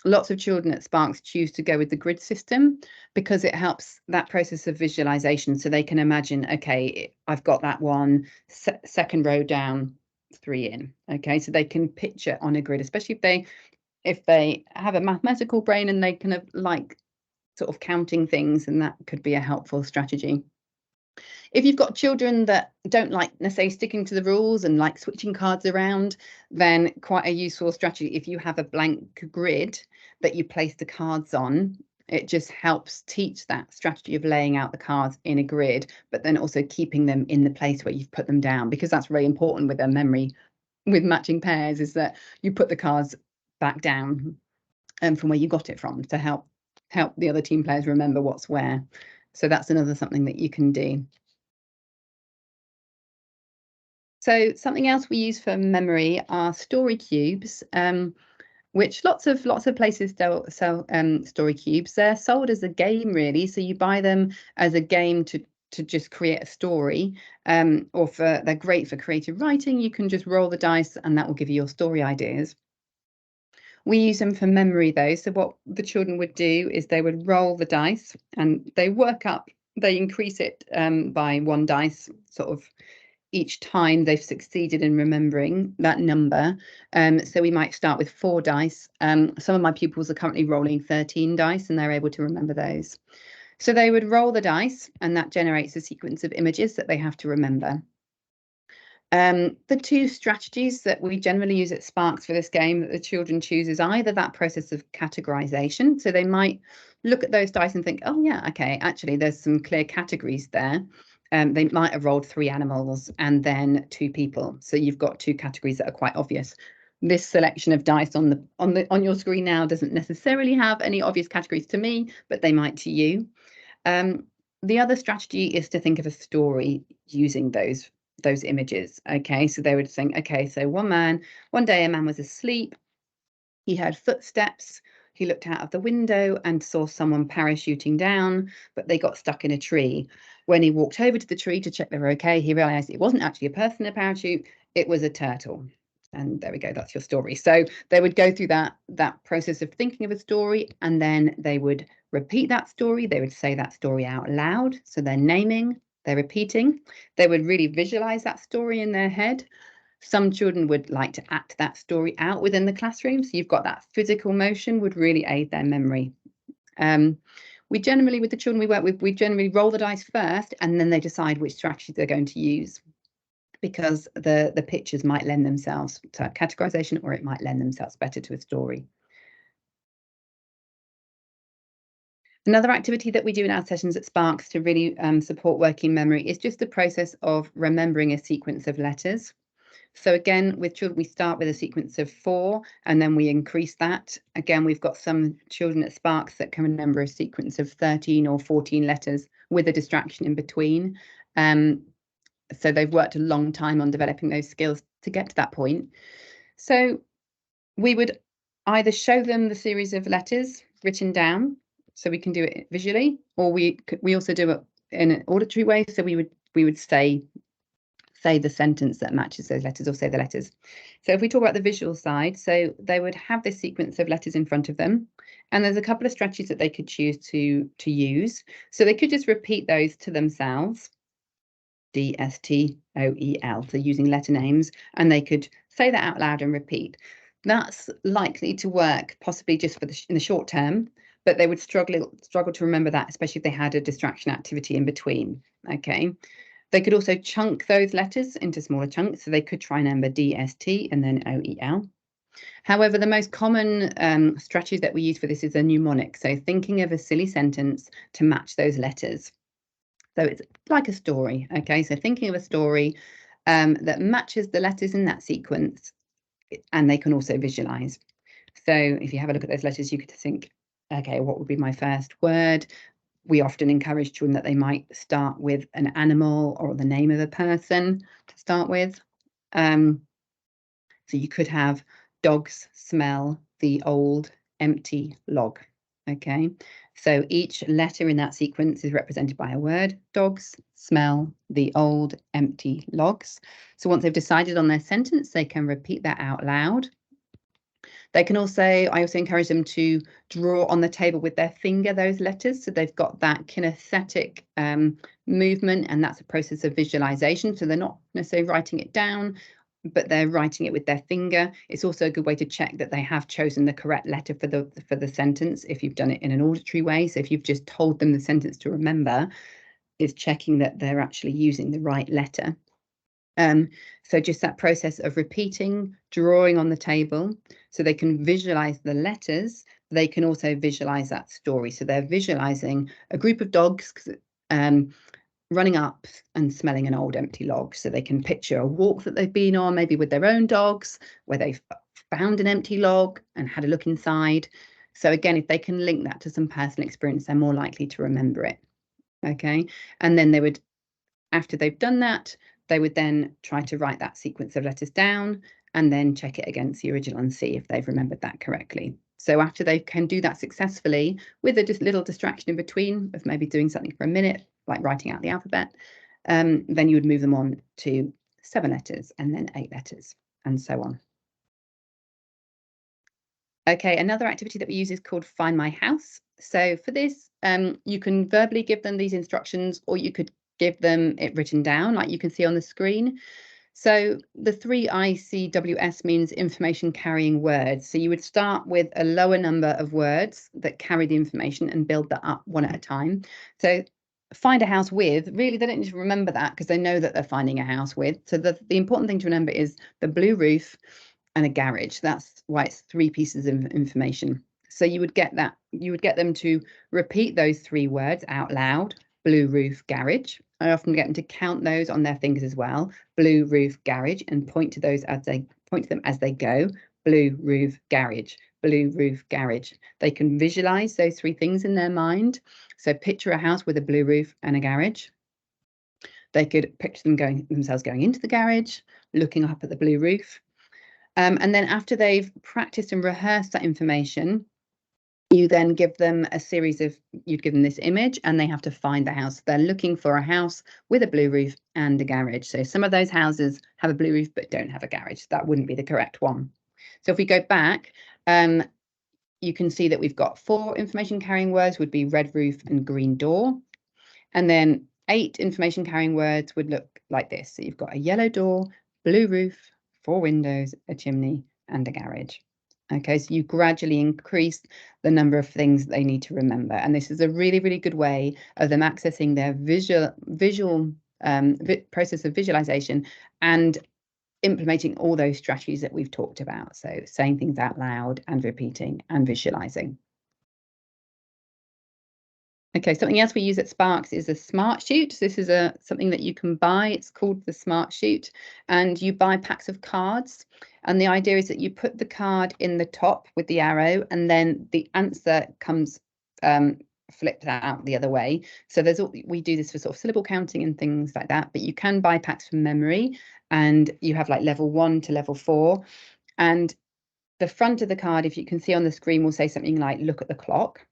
lots of children at Sparks choose to go with the grid system because it helps that process of visualization. So they can imagine, okay, I've got that one, second row down, 3 in. Okay, so they can picture on a grid, especially if they have a mathematical brain and they kind of like sort of counting things, and that could be a helpful strategy. If you've got children that don't like necessarily sticking to the rules and like switching cards around, then quite a useful strategy, if you have a blank grid that you place the cards on, it just helps teach that strategy of laying out the cards in a grid, but then also keeping them in the place where you've put them down, because that's really important with their memory with matching pairs, is that you put the cards back down from where you got it from, to help the other team players remember what's where. So that's another something that you can do. So something else we use for memory are story cubes, which lots of places sell story cubes. They're sold as a game, really. So you buy them as a game to just create a story, or they're great for creative writing. You can just roll the dice and that will give you your story ideas. We use them for memory though. So what the children would do is they would roll the dice and they increase it by 1 dice, sort of each time they've succeeded in remembering that number. So we might start with 4 dice. Some of my pupils are currently rolling 13 dice and they're able to remember those. So they would roll the dice and that generates a sequence of images that they have to remember. The 2 strategies that we generally use at Sparks for this game that the children choose is either that process of categorization. So they might look at those dice and think, oh yeah, okay, actually there's some clear categories there. They might have rolled 3 animals and then 2 people. So you've got 2 categories that are quite obvious. This selection of dice on your screen now doesn't necessarily have any obvious categories to me, but they might to you. The other strategy is to think of a story using those images. Okay, so they would think, okay, so one day a man was asleep, he heard footsteps, he looked out of the window and saw someone parachuting down, but they got stuck in a tree. When he walked over to the tree to check they were okay, he realized it wasn't actually a person in a parachute, it was a turtle. And there we go, that's your story. So they would go through that process of thinking of a story, and then they would repeat that story. They would say that story out loud. So they're naming, they're repeating. They would really visualize that story in their head. Some children would like to act that story out within the classroom. So you've got that physical motion would really aid their memory. We generally, with the children we work with, we generally roll the dice first and then they decide which strategy they're going to use, because the pictures might lend themselves to categorization, or it might lend themselves better to a story. Another activity that we do in our sessions at Sparks to really support working memory is just the process of remembering a sequence of letters. So again, with children, we start with a sequence of 4 and then we increase that. Again, we've got some children at Sparks that can remember a sequence of 13 or 14 letters with a distraction in between. So they've worked a long time on developing those skills to get to that point. So we would either show them the series of letters written down, so we can do it visually, or we also do it in an auditory way. So we would say the sentence that matches those letters, or say the letters. So if we talk about the visual side, so they would have this sequence of letters in front of them, and there's a couple of strategies that they could choose to use. So they could just repeat those to themselves, D-S-T-O-E-L, so using letter names, and they could say that out loud and repeat. That's likely to work possibly just in the short term, but they would struggle to remember that, especially if they had a distraction activity in between. Okay. They could also chunk those letters into smaller chunks, so they could try and remember D-S-T and then O-E-L. However, the most common strategy that we use for this is a mnemonic, so thinking of a silly sentence to match those letters. So it's like a story, okay? So thinking of a story that matches the letters in that sequence, and they can also visualize. So if you have a look at those letters, you could think, okay, what would be my first word? We often encourage children that they might start with an animal or the name of a person to start with. So you could have dogs smell the old empty log. Okay, so each letter in that sequence is represented by a word. Dogs smell the old empty logs. So once they've decided on their sentence, they can repeat that out loud. They can also, I also encourage them to draw on the table with their finger those letters. So they've got that kinesthetic movement, and that's a process of visualization. So they're not necessarily writing it down, but they're writing it with their finger. It's also a good way to check that they have chosen the correct letter for the sentence if you've done it in an auditory way. So if you've just told them the sentence to remember, it's checking that they're actually using the right letter. So just that process of repeating, drawing on the table, so they can visualize the letters. They can also visualize that story. So they're visualizing a group of dogs running up and smelling an old empty log. So they can picture a walk that they've been on, maybe with their own dogs, where they've found an empty log and had a look inside. So again, if they can link that to some personal experience, they're more likely to remember it. Okay, and then they would, after they've done that, they would then try to write that sequence of letters down and then check it against the original and see if they've remembered that correctly. So after they can do that successfully with a just little distraction in between of maybe doing something for a minute, like writing out the alphabet, then you would move them on to 7 letters and then 8 letters and so on. Okay, another activity that we use is called Find My House. So for this, you can verbally give them these instructions, or you could give them it written down, like you can see on the screen. So the 3 ICWS means information carrying words. So you would start with a lower number of words that carry the information and build that up one at a time. So find a house with, really, they don't need to remember that because they know that they're finding a house with. So the important thing to remember is the blue roof and a garage. That's why it's 3 pieces of information. So you would get them to repeat those 3 words out loud: blue roof, garage. I often get them to count those on their fingers as well: blue roof, garage, and point to them as they go: blue roof, garage, blue roof, garage. They can visualize those 3 things in their mind. So picture a house with a blue roof and a garage. They could picture themselves going into the garage, looking up at the blue roof. And then after they've practiced and rehearsed that information, you then give them you'd give them this image and they have to find the house. They're looking for a house with a blue roof and a garage. So some of those houses have a blue roof but don't have a garage. That wouldn't be the correct one. So if we go back, you can see that we've got 4 information carrying words would be red roof and green door. And then 8 information carrying words would look like this. So you've got a yellow door, blue roof, 4 windows, a chimney, and a garage. Okay, so you gradually increase the number of things they need to remember. And this is a really, really good way of them accessing their visual process of visualization and implementing all those strategies that we've talked about. So saying things out loud and repeating and visualizing. Okay, something else we use at Sparks is a smart sheet. This is something that you can buy. It's called the smart sheet, and you buy packs of cards. And the idea is that you put the card in the top with the arrow, and then the answer comes flipped out the other way. So we do this for sort of syllable counting and things like that. But you can buy packs from memory, and you have like level 1 to level 4. And the front of the card, if you can see on the screen, will say something like "look at the clock."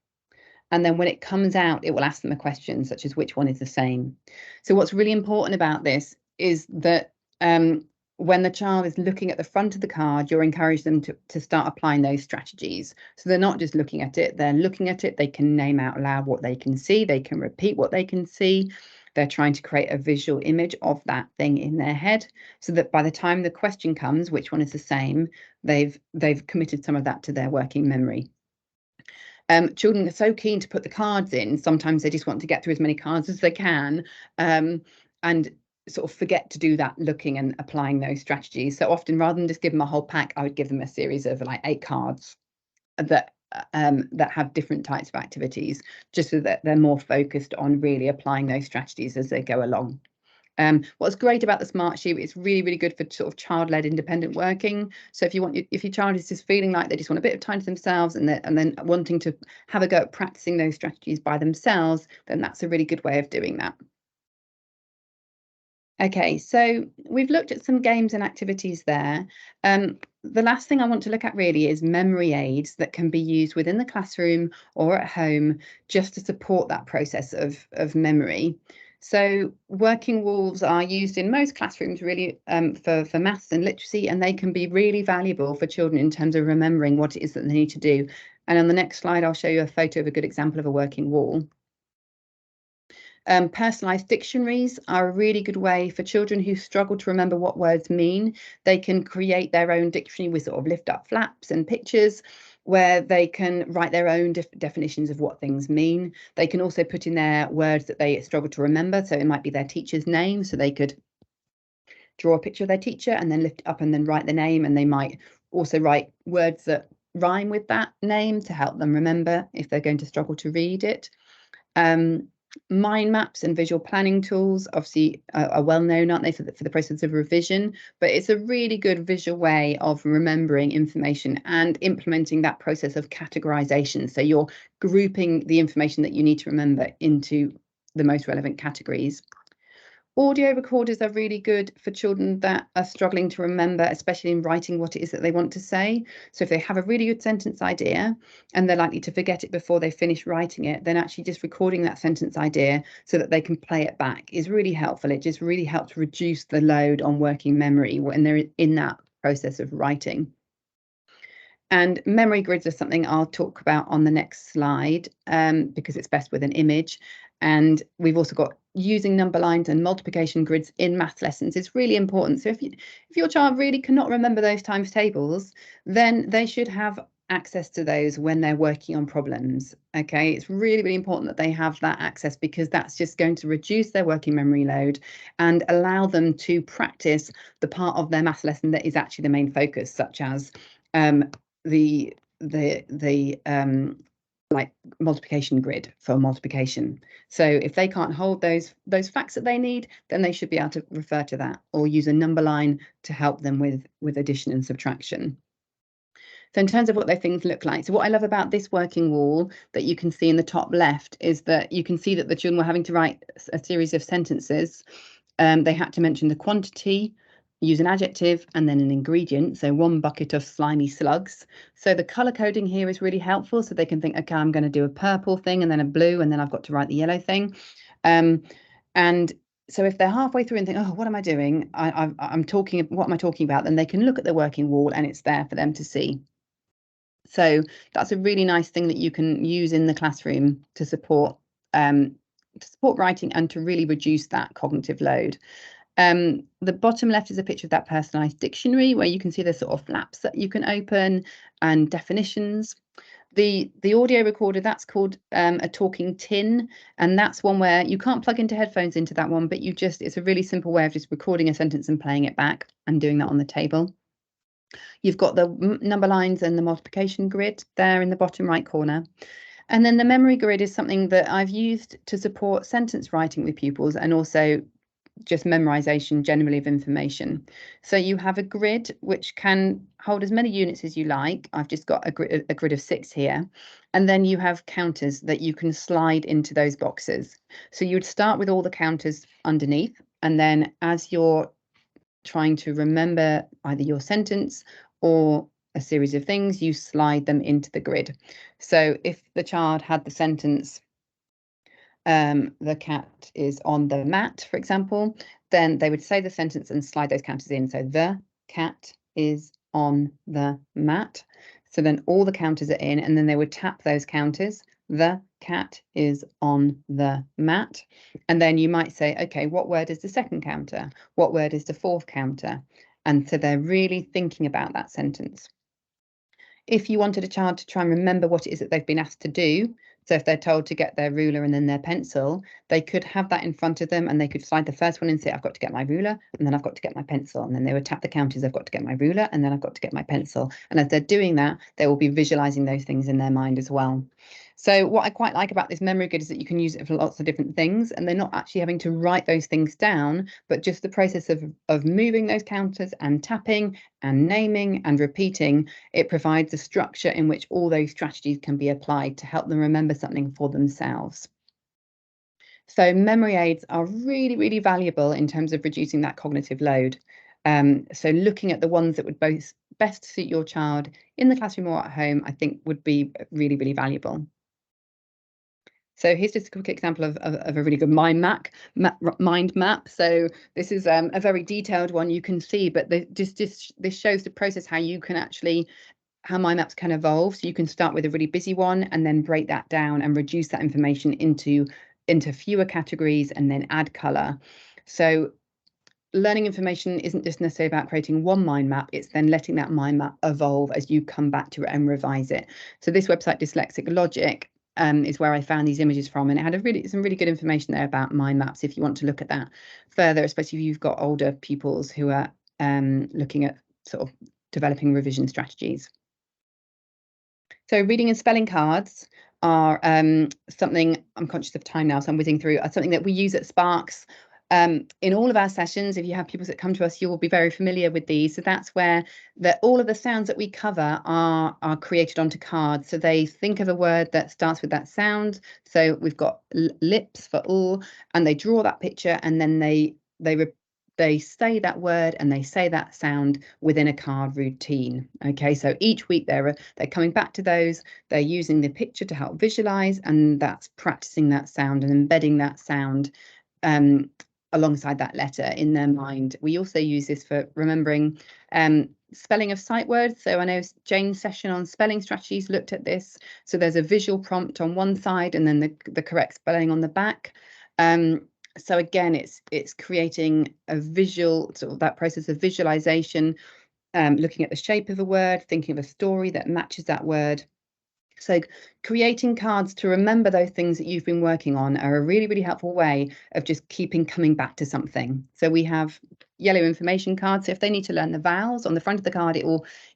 And then when it comes out, it will ask them a question such as which one is the same. So what's really important about this is that when the child is looking at the front of the card, you're encouraging them to start applying those strategies. So they're not just looking at it, they're looking at it, they can name out loud what they can see, they can repeat what they can see. They're trying to create a visual image of that thing in their head so that by the time the question comes, which one is the same, they've committed some of that to their working memory. Children are so keen to put the cards in. Sometimes they just want to get through as many cards as they can and sort of forget to do that looking and applying those strategies. So often, rather than just give them a whole pack, I would give them a series of like 8 cards that have different types of activities, just so that they're more focused on really applying those strategies as they go along. What's great about the smart sheet, it's really, really good for sort of child-led independent working. So if your child is just feeling like they just want a bit of time to themselves and then wanting to have a go at practicing those strategies by themselves, then that's a really good way of doing that. Okay, so we've looked at some games and activities there. The last thing I want to look at really is memory aids that can be used within the classroom or at home just to support that process of memory. So working walls are used in most classrooms really for maths and literacy, and they can be really valuable for children in terms of remembering what it is that they need to do. And on the next slide, I'll show you a photo of a good example of a working wall. Personalised dictionaries are a really good way for children who struggle to remember what words mean. They can create their own dictionary with sort of lift up flaps and pictures where they can write their own definitions of what things mean. They can also put in their words that they struggle to remember. So it might be their teacher's name. So they could draw a picture of their teacher and then lift it up and then write the name. And they might also write words that rhyme with that name to help them remember if they're going to struggle to read it. Mind maps and visual planning tools obviously are well known, aren't they, for the process of revision, but it's a really good visual way of remembering information and implementing that process of categorization. So you're grouping the information that you need to remember into the most relevant categories. Audio recorders are really good for children that are struggling to remember, especially in writing what it is that they want to say. So if they have a really good sentence idea and they're likely to forget it before they finish writing it, then actually just recording that sentence idea so that they can play it back is really helpful. It just really helps reduce the load on working memory when they're in that process of writing. And memory grids are something I'll talk about on the next slide because it's best with an image. And we've also got using number lines and multiplication grids in math lessons is really important. So if your child really cannot remember those times tables, then they should have access to those when they're working on problems. Okay, it's really, really important that they have that access because that's just going to reduce their working memory load and allow them to practice the part of their math lesson that is actually the main focus, such as the like multiplication grid for multiplication. So if they can't hold those facts that they need, then they should be able to refer to that or use a number line to help them with addition and subtraction. So in terms of what those things look like, so what I love about this working wall that you can see in the top left is that you can see that the children were having to write a series of sentences. They had to mention the quantity, use an adjective, and then an ingredient. So 1 bucket of slimy slugs. So the color coding here is really helpful. So they can think, okay, I'm going to do a purple thing and then a blue, and then I've got to write the yellow thing. And so if they're halfway through and think, oh, what am I doing? I'm talking, what am I talking about? Then they can look at the working wall and it's there for them to see. So that's a really nice thing that you can use in the classroom to support writing and to really reduce that cognitive load. The bottom left is a picture of that personalised dictionary where you can see the sort of flaps that you can open and definitions. The audio recorder, that's called a talking tin, and that's one where you can't plug into headphones into that one, but it's a really simple way of just recording a sentence and playing it back and doing that on the table. You've got the number lines and the multiplication grid there in the bottom right corner. And then the memory grid is something that I've used to support sentence writing with pupils and also just memorization generally of information. So you have a grid which can hold as many units as you like. I've just got a grid of 6 here. And then you have counters that you can slide into those boxes. So you would start with all the counters underneath. And then as you're trying to remember either your sentence or a series of things, you slide them into the grid. So if the child had the sentence, the cat is on the mat, for example, then they would say the sentence and slide those counters in. So the cat is on the mat. So then all the counters are in, and then they would tap those counters. The cat is on the mat. And then you might say, okay, what word is the second counter? What word is the fourth counter? And so they're really thinking about that sentence. If you wanted a child to try and remember what it is that they've been asked to do, so if they're told to get their ruler and then their pencil, they could have that in front of them and they could slide the first one and say, I've got to get my ruler and then I've got to get my pencil. And then they would tap the counters, I've got to get my ruler and then I've got to get my pencil. And as they're doing that, they will be visualizing those things in their mind as well. So what I quite like about this memory grid is that you can use it for lots of different things and they're not actually having to write those things down, but just the process of moving those counters and tapping and naming and repeating, it provides a structure in which all those strategies can be applied to help them remember something for themselves. So memory aids are really, really valuable in terms of reducing that cognitive load. So looking at the ones that would both best suit your child in the classroom or at home, I think would be really, really valuable. So here's just a quick example of a really good mind map. So this is a very detailed one you can see, but this shows the process how you can actually, how mind maps can evolve. So you can start with a really busy one and then break that down and reduce that information into fewer categories and then add color. So learning information isn't just necessarily about creating one mind map, it's then letting that mind map evolve as you come back to it and revise it. So this website, Dyslexic Logic, is where I found these images from, and it had some really good information there about mind maps if you want to look at that further, especially if you've got older pupils who are looking at sort of developing revision strategies. So reading and spelling cards are something, I'm conscious of time now, so I'm whizzing through, something that we use at Sparks. In all of our sessions, if you have pupils that come to us, you will be very familiar with these. So that's where all of the sounds that we cover are created onto cards. So they think of a word that starts with that sound. So we've got lips for all, and they draw that picture, and then they say that word and they say that sound within a card routine. Okay, so each week they're coming back to those, they're using the picture to help visualize, and that's practicing that sound and embedding that sound alongside that letter in their mind. We also use this for remembering spelling of sight words. So I know Jane's session on spelling strategies looked at this. So there's a visual prompt on one side and then the correct spelling on the back. So again, it's creating a visual, sort of that process of visualization, looking at the shape of a word, thinking of a story that matches that word. So creating cards to remember those things that you've been working on are a really, really helpful way of just coming back to something. So we have yellow information cards. So if they need to learn the vowels, on the front of the card, it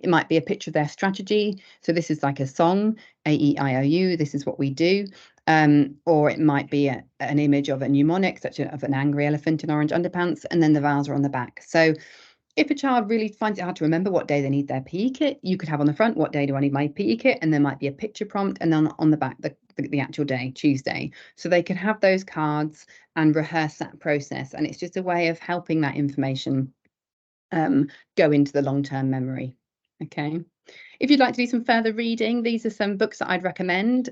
might be a picture of their strategy. So this is like a song, A-E-I-O-U, this is what we do. Or it might be an image of a mnemonic, such as an angry elephant in orange underpants, and then the vowels are on the back. So if a child really finds it hard to remember what day they need their PE kit, you could have on the front, what day do I need my PE kit? And there might be a picture prompt, and then on the back, the actual day, Tuesday. So they could have those cards and rehearse that process. And it's just a way of helping that information go into the long-term memory. Okay. If you'd like to do some further reading, these are some books that I'd recommend.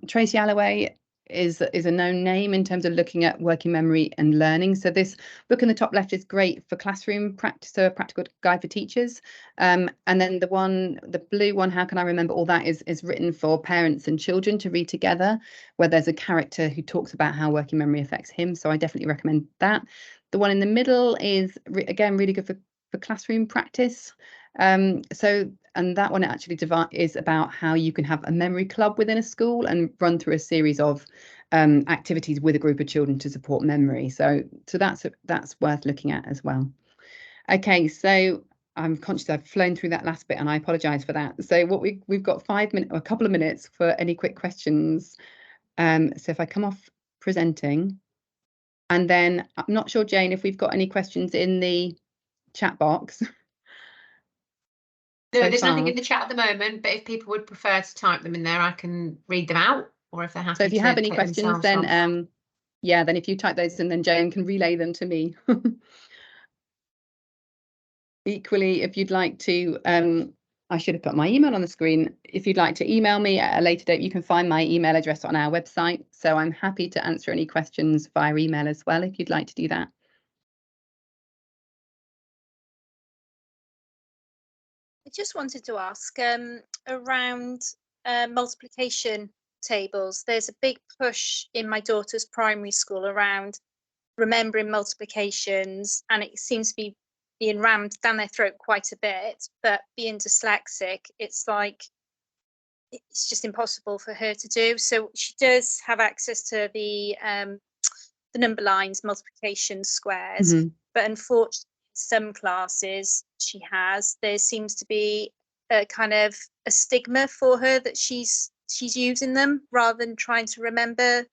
Tracy Alloway is a known name in terms of looking at working memory and learning. So this book in the top left is great for classroom practice, so a practical guide for teachers. And then the blue one, How Can I Remember All That, is written for parents and children to read together, where there's a character who talks about how working memory affects him. So I definitely recommend that. The one in the middle is again really good for classroom practice. And that one actually is about how you can have a memory club within a school and run through a series of activities with a group of children to support memory. So that's worth looking at as well. Okay, so I'm conscious I've flown through that last bit, and I apologise for that. So what we've got 5 minutes, or a couple of minutes for any quick questions. So if I come off presenting, and then I'm not sure, Jane, if we've got any questions in the chat box. No, there's nothing in the chat at the moment, but if people would prefer to type them in there, I can read them out, or if they're happy. So if you have any questions, then yeah, then if you type those in, then Jane can relay them to me. Equally, if you'd like to, I should have put my email on the screen. If you'd like to email me at a later date, you can find my email address on our website. So I'm happy to answer any questions via email as well, if you'd like to do that. I just wanted to ask around multiplication tables. There's a big push in my daughter's primary school around remembering multiplications, and it seems to be being rammed down their throat quite a bit. But being dyslexic, it's like it's just impossible for her to do. So she does have access to the number lines, multiplication squares, but unfortunately, some classes there seems to be a kind of a stigma for her that she's using them rather than trying to remember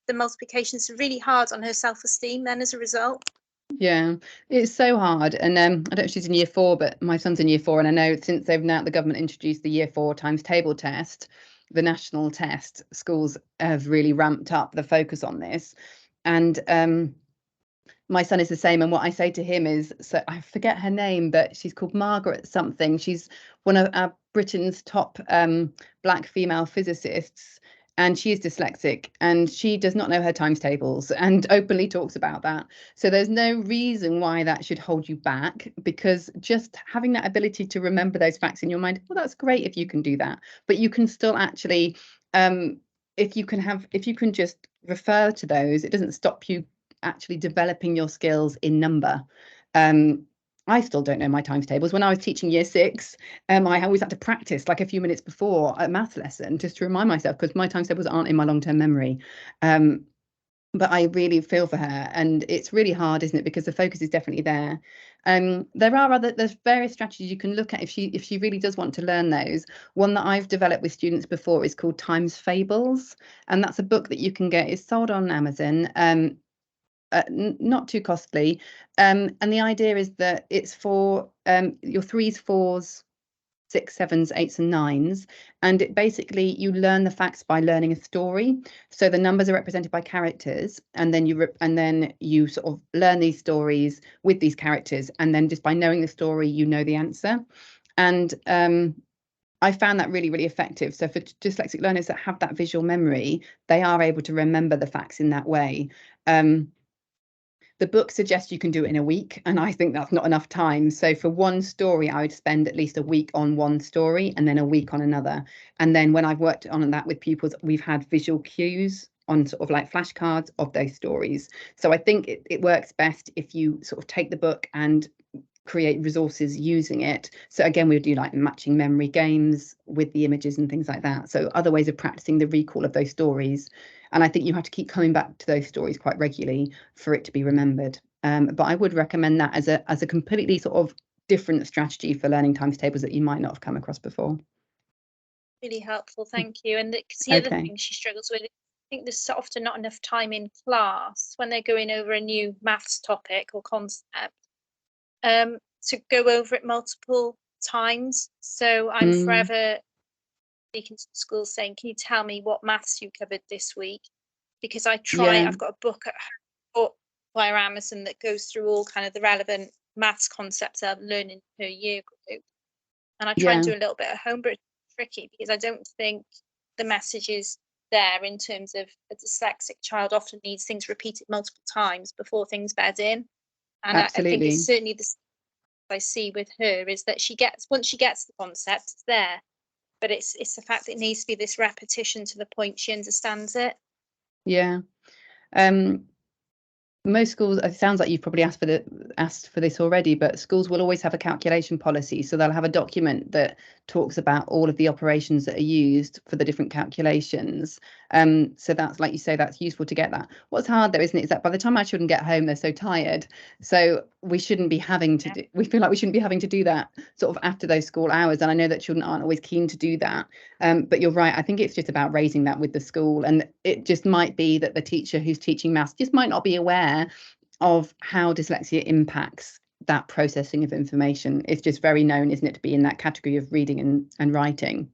the multiplications. It's really hard on her self-esteem then as a result. Yeah, it's so hard. And I don't know if she's in year 4, but my son's in year 4, and I know since the government introduced the year 4 times table test, the national test, schools have really ramped up the focus on this. And my son is the same, and what I say to him is, so I forget her name, but she's called Margaret something. She's one of our Britain's top black female physicists, and she is dyslexic, and she does not know her times tables and openly talks about that. So there's no reason why that should hold you back, because just having that ability to remember those facts in your mind, well, that's great if you can do that, but you can still actually if you can just refer to those, it doesn't stop you actually developing your skills in number. I still don't know my times tables. When I was teaching year 6, I always had to practice like a few minutes before a maths lesson just to remind myself, because my times tables aren't in my long-term memory. But I really feel for her, and it's really hard, isn't it? Because the focus is definitely there. There's various strategies you can look at if she really does want to learn those. One that I've developed with students before is called Times Fables, and that's a book that you can get. It's sold on Amazon. Not too costly, and the idea is that it's for your 3s, 4s, 6, 7s, 8s and 9s, and it basically you learn the facts by learning a story. So the numbers are represented by characters, and then you sort of learn these stories with these characters, and then just by knowing the story you know the answer. And I found that really, really effective. So for dyslexic learners that have that visual memory, they are able to remember the facts in that way. The book suggests you can do it in a week, and I think that's not enough time. So for one story, I would spend at least a week on one story and then a week on another. And then when I've worked on that with pupils, we've had visual cues on sort of like flashcards of those stories. So I think it works best if you sort of take the book and create resources using it. So again, we would do like matching memory games with the images and things like that. So other ways of practicing the recall of those stories. And I think you have to keep coming back to those stories quite regularly for it to be remembered. But I would recommend that as a completely sort of different strategy for learning times tables that you might not have come across before. Really helpful, thank you. And because the other thing she struggles with, I think there's often not enough time in class when they're going over a new maths topic or concept to go over it multiple times. So I'm forever speaking to schools saying, can you tell me what maths you covered this week? Because I've got a book at home via Amazon that goes through all kind of the relevant maths concepts I'm learning per year group. And I try and do a little bit at home, but it's tricky because I don't think the message is there in terms of a dyslexic child often needs things repeated multiple times before things bed in. And I think it's certainly the I see with her is that once she gets the concept, it's there. But it's the fact that it needs to be this repetition to the point she understands it. Yeah. Most schools, it sounds like you've probably asked for this already, but schools will always have a calculation policy. So they'll have a document that talks about all of the operations that are used for the different calculations. So that's, like you say, that's useful to get that. What's hard though, isn't it, is that by the time our children get home, they're so tired. So we shouldn't be having to we feel like we shouldn't be having to do that sort of after those school hours. And I know that children aren't always keen to do that. But you're right. I think it's just about raising that with the school. And it just might be that the teacher who's teaching maths just might not be aware of how dyslexia impacts that processing of information. It's just very known, isn't it, to be in that category of reading and writing.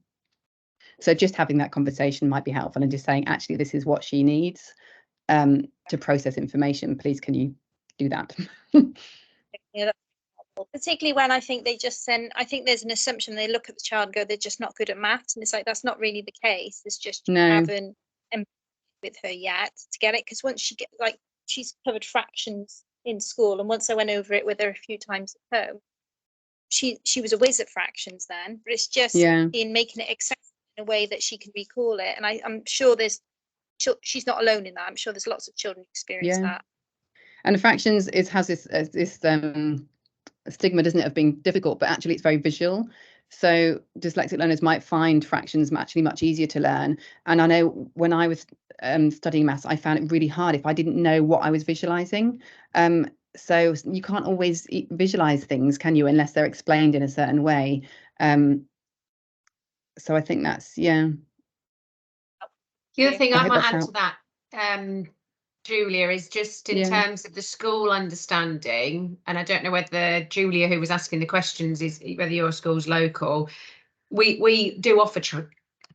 So just having that conversation might be helpful, and just saying, actually, this is what she needs to process information. Please, can you do that? Yeah, that's helpful. Particularly when I think I think there's an assumption they look at the child and go, they're just not good at maths. And it's like, that's not really the case. It's just you haven't empathed with her yet to get it. Because once she gets, like, she's covered fractions in school, and once I went over it with her a few times at home, she was a whiz at fractions then. But it's just in making it accessible in a way that she can recall it. And I'm sure she's not alone in that. I'm sure there's lots of children who experience that. And fractions has this stigma, doesn't it, of being difficult, but actually it's very visual. So dyslexic learners might find fractions actually much easier to learn. And I know when I was studying maths, I found it really hard if I didn't know what I was visualizing. So you can't always visualize things, can you, unless they're explained in a certain way. So I think that's, The other thing I might add to that, Julia, is just in terms of the school understanding, and I don't know whether Julia, who was asking the questions, is whether your school's local. We do offer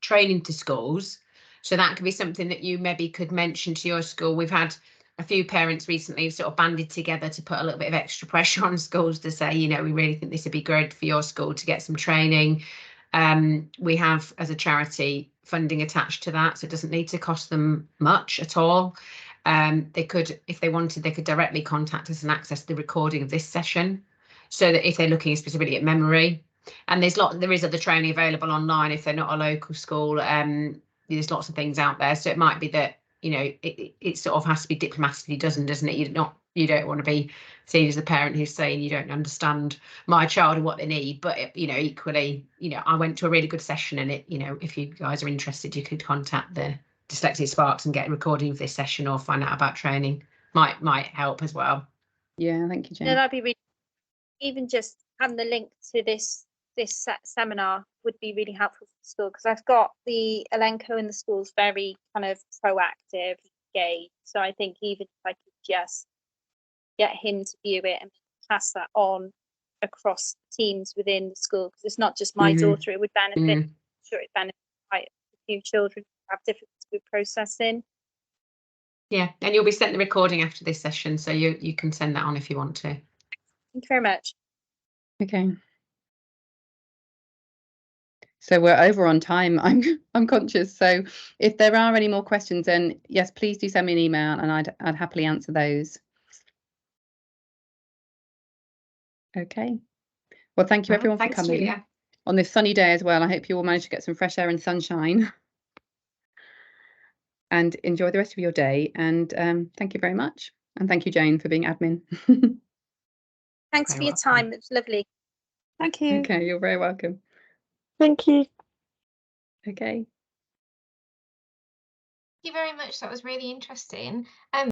training to schools, so that could be something that you maybe could mention to your school. We've had a few parents recently sort of banded together to put a little bit of extra pressure on schools to say, you know, we really think this would be good for your school to get some training. We have, as a charity, funding attached to that, so it doesn't need to cost them much at all. They could, if they wanted, they could directly contact us and access the recording of this session, so that if they're looking specifically at memory, and there is other training available online if they're not a local school. There's lots of things out there, so it might be that, you know, it sort of has to be diplomatically done, doesn't it? You don't want to be seen as the parent who's saying you don't understand my child and what they need. But you know, equally, you know, I went to a really good session, and it, you know, if you guys are interested, you could contact the Dyslexia Sparks and get a recording of this session, or find out about training. Might help as well. Yeah, thank you, Jane. Yeah, that'd be really, even just having the link to this seminar would be really helpful for the school, because I've got the Elenco in the schools very kind of proactive, engaged. So I think even if I could just get him to view it and pass that on across teams within the school, because it's not just my daughter, it would benefit. I'm sure it benefits quite a few children who have difficulty with processing. Yeah, and you'll be sent the recording after this session, so you can send that on if you want to. Thank you very much. Okay. So we're over on time. I'm conscious. So if there are any more questions, then yes, please do send me an email, and I'd happily answer those. Okay. Well, thank you everyone for coming. Julia. On this sunny day as well. I hope you all manage to get some fresh air and sunshine. And enjoy the rest of your day. And thank you very much. And thank you, Jane, for being admin. Thanks for your time. It was lovely. Thank you. Okay, you're very welcome. Thank you. Okay. Thank you very much. That was really interesting.